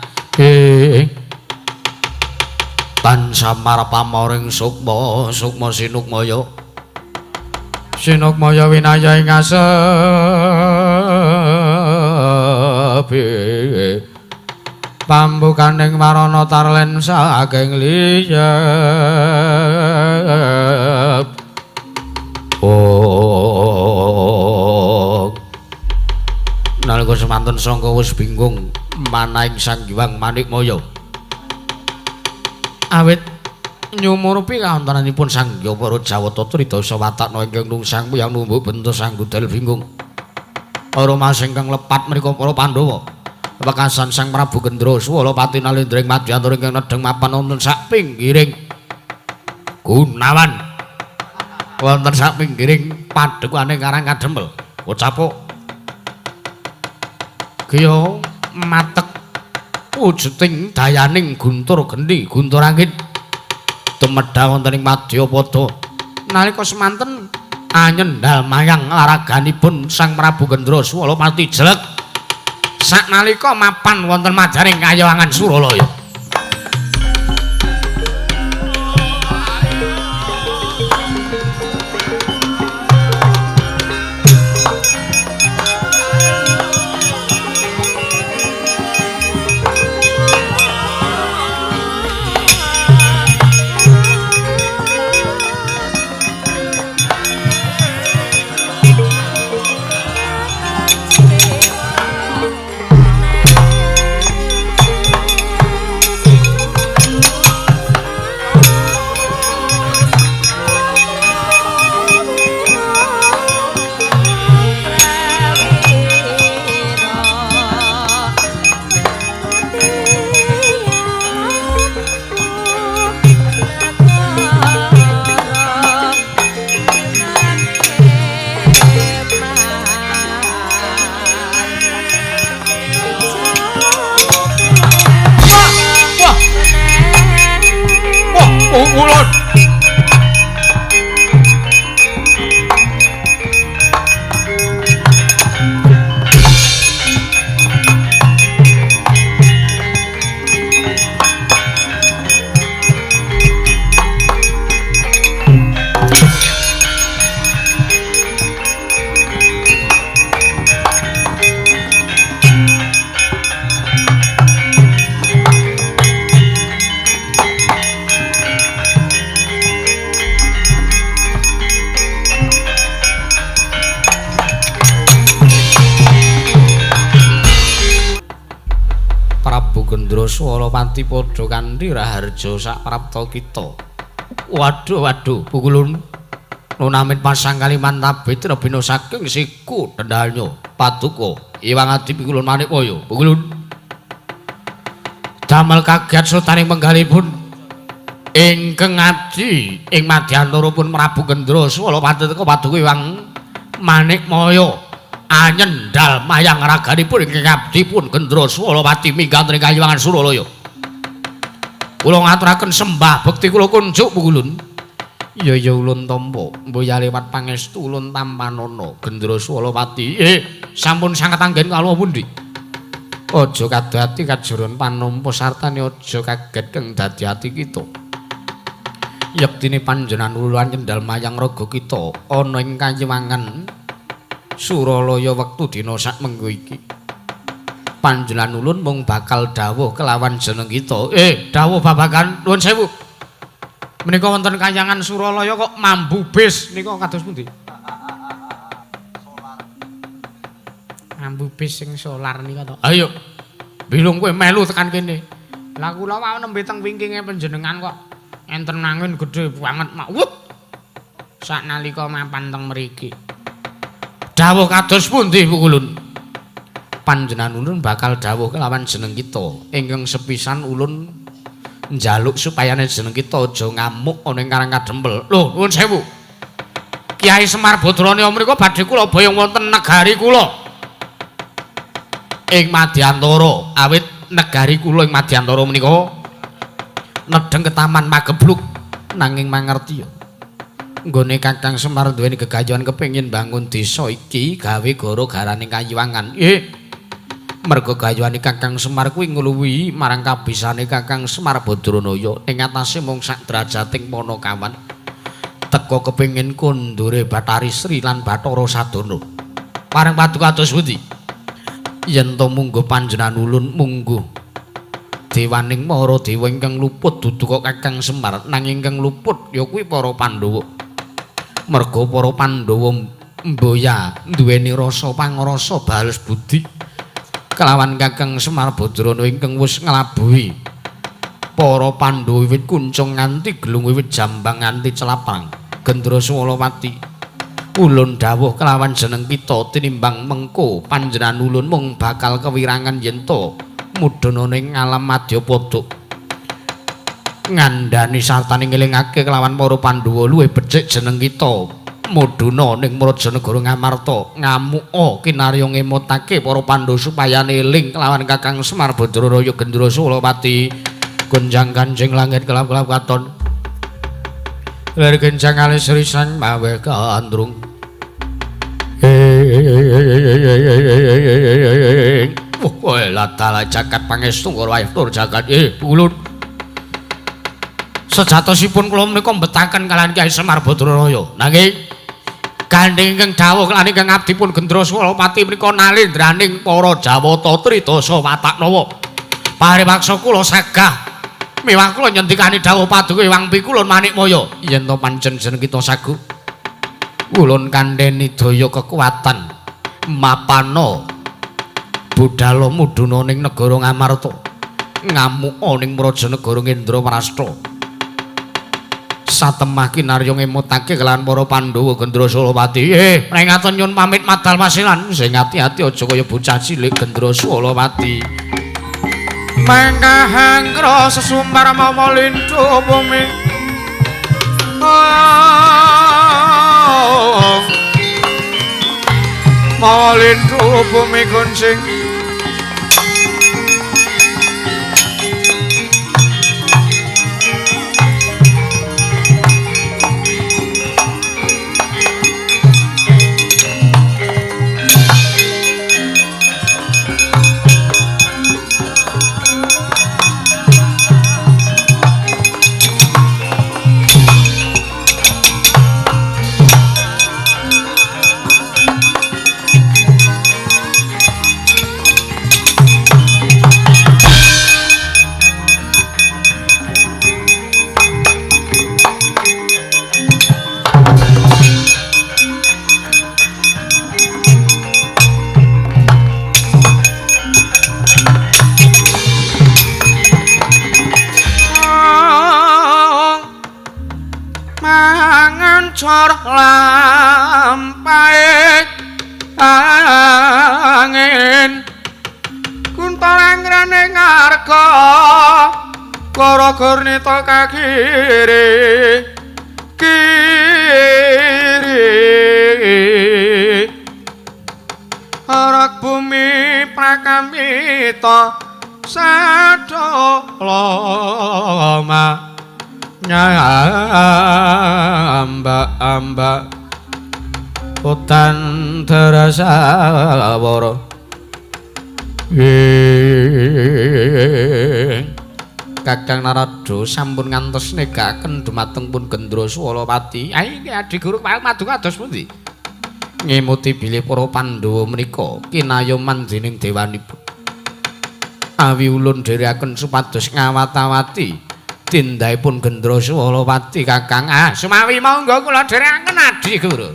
Tan samar pamoring sukma sinukmaya. Sinukmaya winaya ing asepi pambukaning warana tarlen saking liyep nalika semanten sangka wis bingung manaing Sang Hyang Manikmaya awit nyumurupi kawontenanipun Sang Hyang para Jawata tridasa watakna ingkang nungsang piyang numbuk bentus sanggudal bingung ora masing kang lepat mriku para Pandhawa wekasan Sang Prabu Gendra Swalapati Nalendra ing Madyantara ingkang nedheng mapan wonten sak pinggiring Gunawan wonten sak pinggiring padhekuane Karang Kadempel Kocapuk Giya matek wujuding dayaning guntur gendi guntur angin tumedha wonten ing Madyapada nalika semanten anyendal mayang laraganipun Sang Prabu Gendra Swalapati jelek saknalika mapan wonten majaring kayawangan Suralaya Swalapati padha kanthi raharja sak prapta kita. Waduh, Pukulun. Nunamit pasang kaliman tabit rebina saking siku dendalnya Paduka Iwang Adi Pukulun Manikmaya. Pukulun. Damel kaget sutaning penggalipun ingkang adi ing Madyantara pun Prabu Gendra Swalapati teka Paduka Iwang Manikmaya. Anyendal mayang raganipun ingkang abdi pun Gendra Swalapati minggateng kayawangan Suralaya. Kula ngaturaken sembah bekti kula kunjuk Pukulun. Ya ulun tampa, mboya liwat pangestu ulun tampanana Gendra Swalapati. Sampun sanget anggen kala pundi? Aja kadati kajuron panampa sartane aja kaget kang dadi ati kita. Yektine panjenengan uluan nyendal mayang raga kita ana ing kayawangan Suralaya wektu dina sak mengko iki. Panjenengan ulun mung bakal dawuh kelawan jeneng kita. Dawuh babagan nuwun sewu. Menika wonten kayangan Suralaya kok mambu bis nika kados pundi? Mambu bis sing solar nika to. Ayo. Bilung kowe melu tekan kene. Lah kula wau nembe teng wingkinge panjenengan kok enten angin gedhe banget mak. Wut. Saknalika mapan teng mriki. Dawuh kados pundi Pukulun? Panjenengan ulun bakal dawuh kelawan jeneng kita. Ingkang sepisan ulun njaluk supayane jeneng kita aja ngamuk ana ing Karang Kadempel. Lho, nuwun sewu. Kyai Semar Badrana mriku badhe kula boyong wonten negari kula. Ing Madyantara, awit negari kula ing Madyantara menika nedheng ketaman Magebluk nanging mangerti ya. Nggone Kakang Semar duweni gegayuhan kepengin bangun desa iki gawe gara-garaning kayiwangan. Merga gayuhane Kakang Semar kuwi ngluwihi marang kabisane Kakang Semar Badranaya ing atase mung sak drajating Panakawan. teka kepengin kondure Bathari Sri lan Bathara Sadana. Pareng paduka kados pundi? Yen to munggo panjenengan ulun munggo dewaning para dewa ingkang luput dudu kok Kakang Semar nanging ingkang luput ya kuwi para Pandhawa. Merga para Pandhawa mboya duweni rasa pangrasa bales budi kelawan Kakang Semar Badrana ingkang wis nglabuhi para Pandhawa wiwit kuncung nganti gelung wiwit jambang nganti celapang. Gendra Swalawati ulun dawuh kelawan jeneng kita tinimbang mengko panjenengan ulun mung bakal kewirangan yen to mudhana ning alam Madyapada ngandhani sartane ngelingake kelawan para Pandhawa luwih becik jeneng kita mudhana ning Mrajanegara Ngamarta ngamuka kinarya ngemutake para Pandhawa supaya eling kelawan Kakang Semar Badrana Gendra Swalawati gunjang Kanjeng langit kelap-kelap katon ler genjang alis risan mawe kaandrung woe latala jagat pangestu karo tur jagat ulun sejatosipun kula menika mbetaken kaliyan Kyai Semar Badrana nanging gandeng ingkang dawuh lan ingkang abdipun Gendra Swalawati menika nalendraning para Jawata Tridasa Wataknawa paripaksa kula sagah miwah kula nyendikani dawuh paduka Hyang Pikulun Manikmaya yen to pancen jeneng kita sagu ulun kandheni daya kekuatan mapana budhal mudhuna ning negara Ngamarta ngamuka ning Mrajanegara Ngendraprastha satemah kinarya ngemutake kelawan para Pandhawa Gendra Swalawati prengaten nyuwun pamit madal pasilan sing ati-ati aja kaya bocah cilik Gendra Swalawati mangkahangkra sesumbar mawa lindhu bumi mawa lindhu bumi kuncing cor lampahe angin kuntalangrane ngarga kara gurnita kakiri kiri arak bumi prakamita sadolama nyamba-amba hutan terasawara Kakang Narada sampun ngantos negaken dumateng pun Gendra Swalawati ae adi guru paduka kados pundi ngemuti bilih para Pandhawa menika kinayoman dening dewanipun awi ulun dherekaken supados ngawat-awati tindhaipun Gendra Swalawati Kakang sumawi monggo kula dherekaken adi guru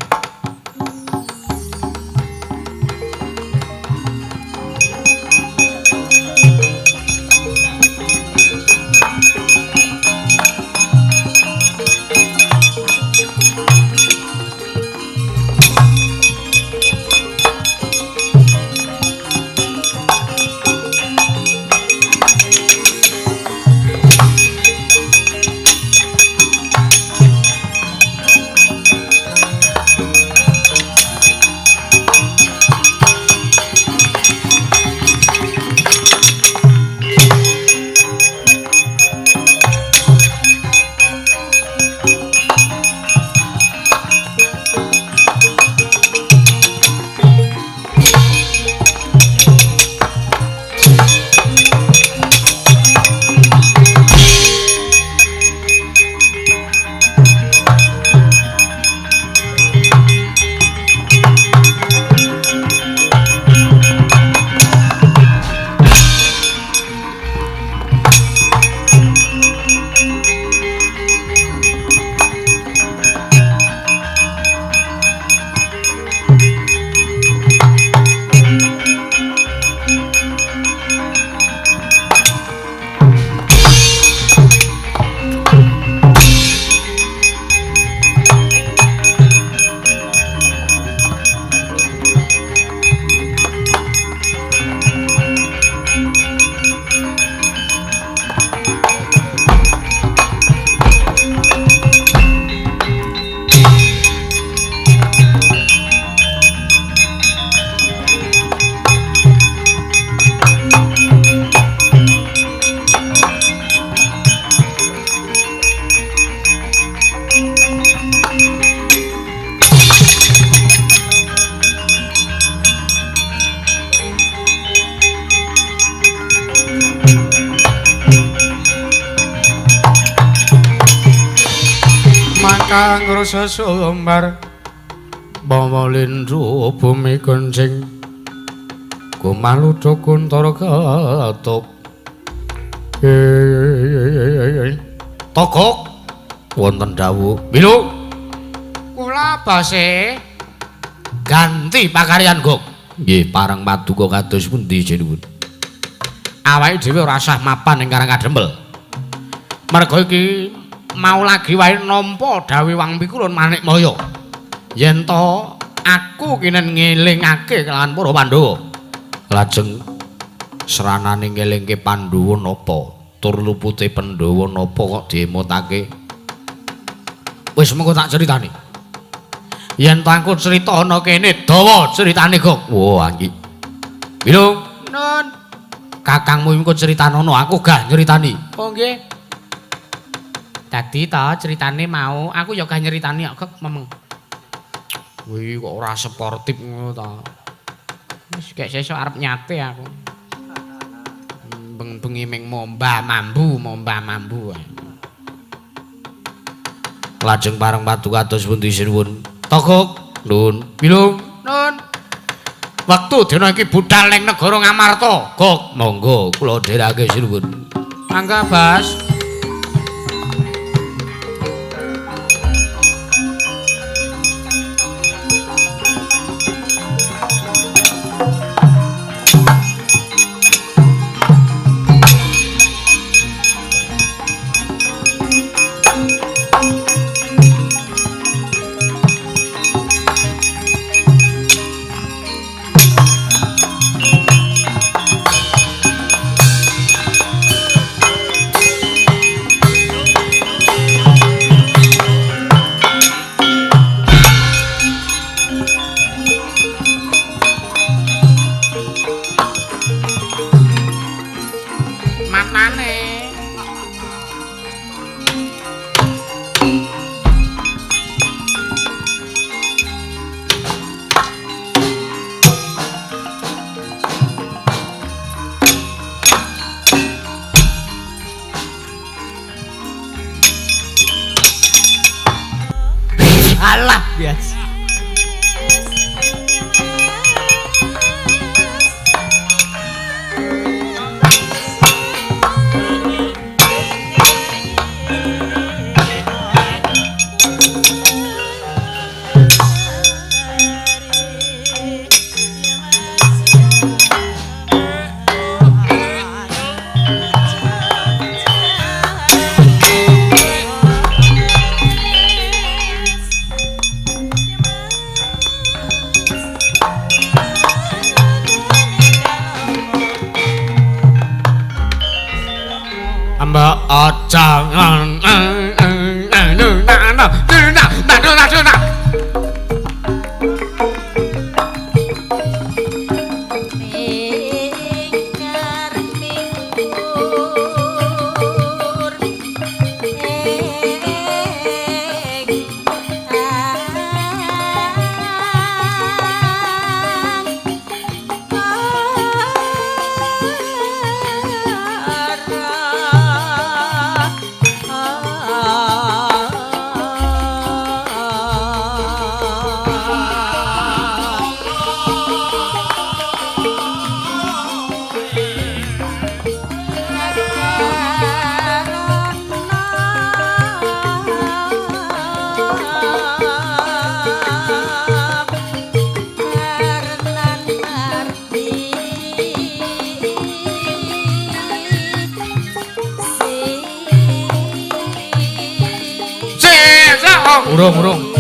kang sesumbar Bawalindru bumi kencing Kumalu Kuntara Katup Togok wonten dawuh Bilu kula base ganti pakaryan Gok nggih pareng paduka kados pundi jenengan awake dhewe ora sah mapan ing Karang Kadempel merga iki mau lagi wae nampa dawuh Wang Pikulun Manikmaya yen to aku kinen ngelingake kelawan para Pandhawa lajeng seranane ngelingke Pandhawa napa tur lupute Pandhawa napa kok diemotake wis mengko tak critani yen to aku crita ana kene dawa critane Gok wah anjing Bilung nun kakangmu engko critanana aku gak nyritani oh nggih dadi to critane mau aku ya gak nyritani kok memeng wih kok ora sportif ngono ta wis gek sesuk arep nyate aku bengi ming momba mambu lajeng pareng padu kados pundi sinuwun Togok nun Bilung nun wektu dina iki budal ning negara Ngamarta Gok monggo kula dherake sinuwun mangga Bas alah biasa jangan urung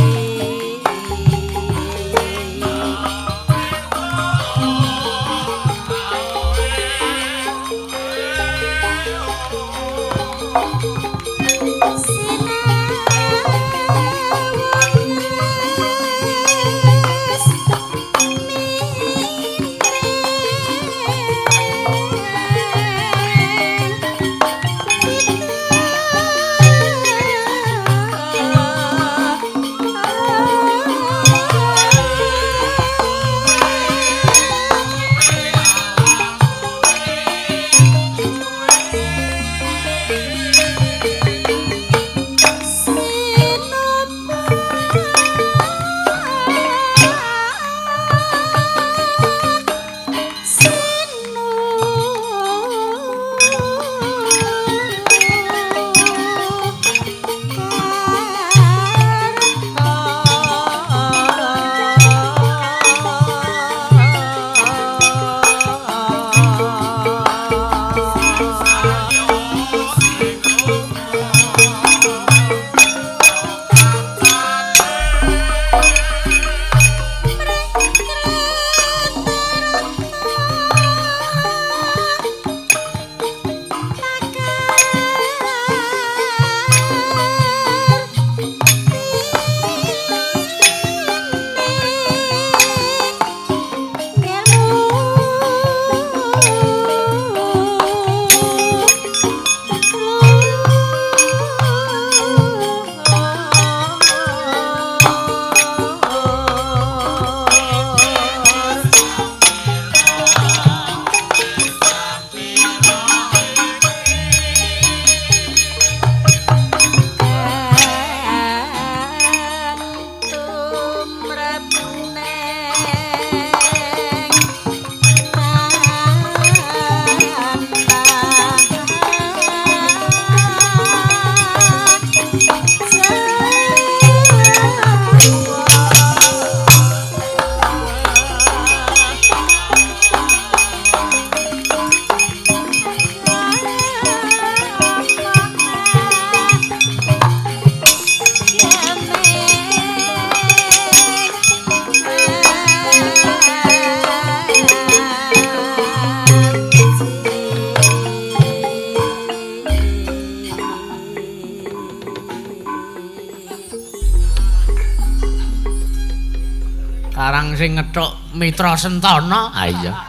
Karang sing ngethuk Mitra Sentana. Ha iya.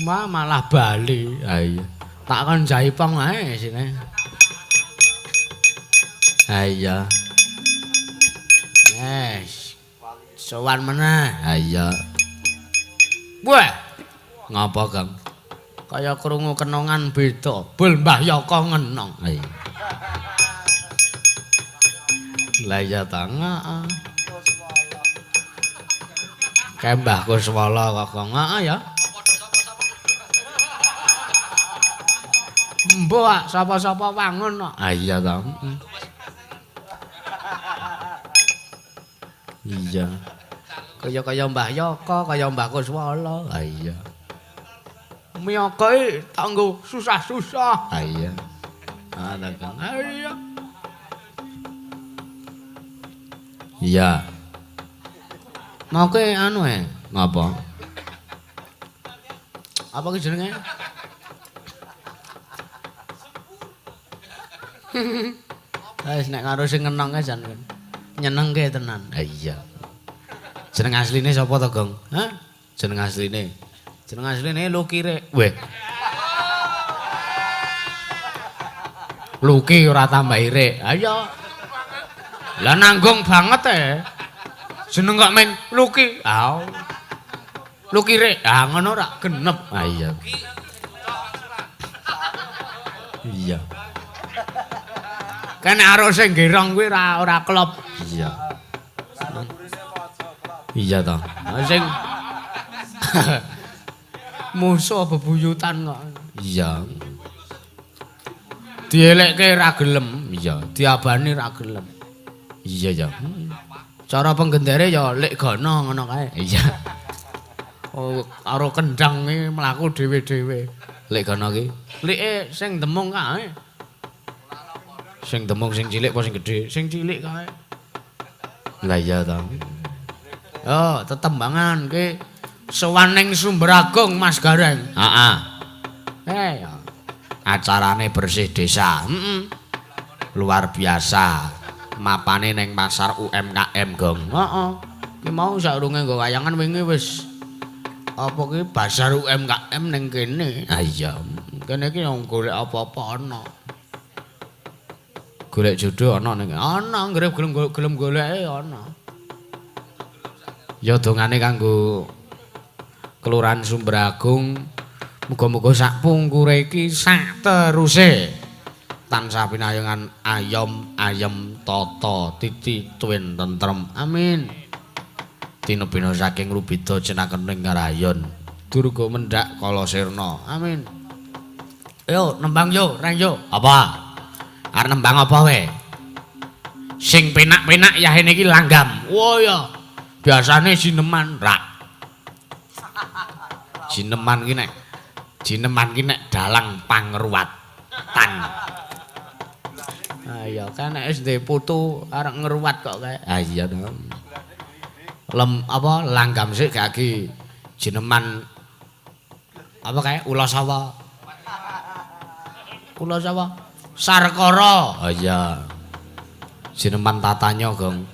Malah bali. Ha iya. Tak kon jaipong ae sine. Ha iya. Yes. Sowan meneh. Ha iya. Wah. Ngapa, Kang? Kaya krungu kenongan beda. Bul Mbah Yaka ngenong. Ha iya. Lah iya ta, heeh. Kae Mbah Kuswala kok heeh ya. Mbok sapa-sapa wangun kok. Ah iya ta. Iya. Kaya Mbah Yaka, kaya Mbah Kuswala. Ah iya. Miyake tanggo susah-susah. Ah iya. Ah Kang. Ah iya. Iya. Mau ke anu ngapa? Apa ki jenenge? Wis nek karo sing ngenongke jan nyenengke tenan. Ha iya. Jeneng asline sapa to, Gong? Hah? Jeneng asline. Jeneng asline Lukire. Weh. Luki ora tambah irik. Ha iya. Lah nanggung banget jeneng kok men Luki. Ah. Lukire. Ah ngono ora genep. Ah iya. Iya. Kan arek sing gerong kuwi ora klop. Iya. Iya to. Sing musuh bebuyutan kok. Iya. Dielekke ra gelem. Iya, diabani ra gelem. Iya ya. Cara penggendere ya lek gono ngono kae. Iya. Oh, karo kendang iki mlaku dhewe-dhewe. Lek gono ki. Leke sing demung kae. Sing demung sing cilik apa sing gedhe? Sing cilik kae. Lah iya ta. Oh, tetembangan ki sowan ning Sumberagung Mas Gareng. Heeh. Ya. Acarane bersih desa. Luar biasa. Mapane ning pasar UMKM, Gong. Heeh. Ki mau saurunge nggo wayangan wingi wis apa ki pasar UMKM ning kene. Ah iya. Kene iki golek apa-apa ana. Golek jodoh ana ning ana, ngrep gelem goleke ana. Ya dongane kanggo Kelurahan Sumberagung. Muga-muga sak pungkure iki sak teruse tansah pinayangan ayem tata titi tuwin tentrem. Amin. Tinebina saking rubida cenakening karayon. Durga mendhak kala sirna. Amin. Yo nembang yo, Reng yo. Apa? Arep nembang apa we? Sing penak-penak yahene iki langgam. Oh ya. Biasane jineman rak. Jineman ki nek dalang pangruwatan. Ah iya kan nek SD putu arek ngruwat kok kae. Ah iya to. Apa langgam sik gak ki jineman apa kae ula sawa. Ula sawa. Sarkara. Oh iya. Jineman tatanya, Gong.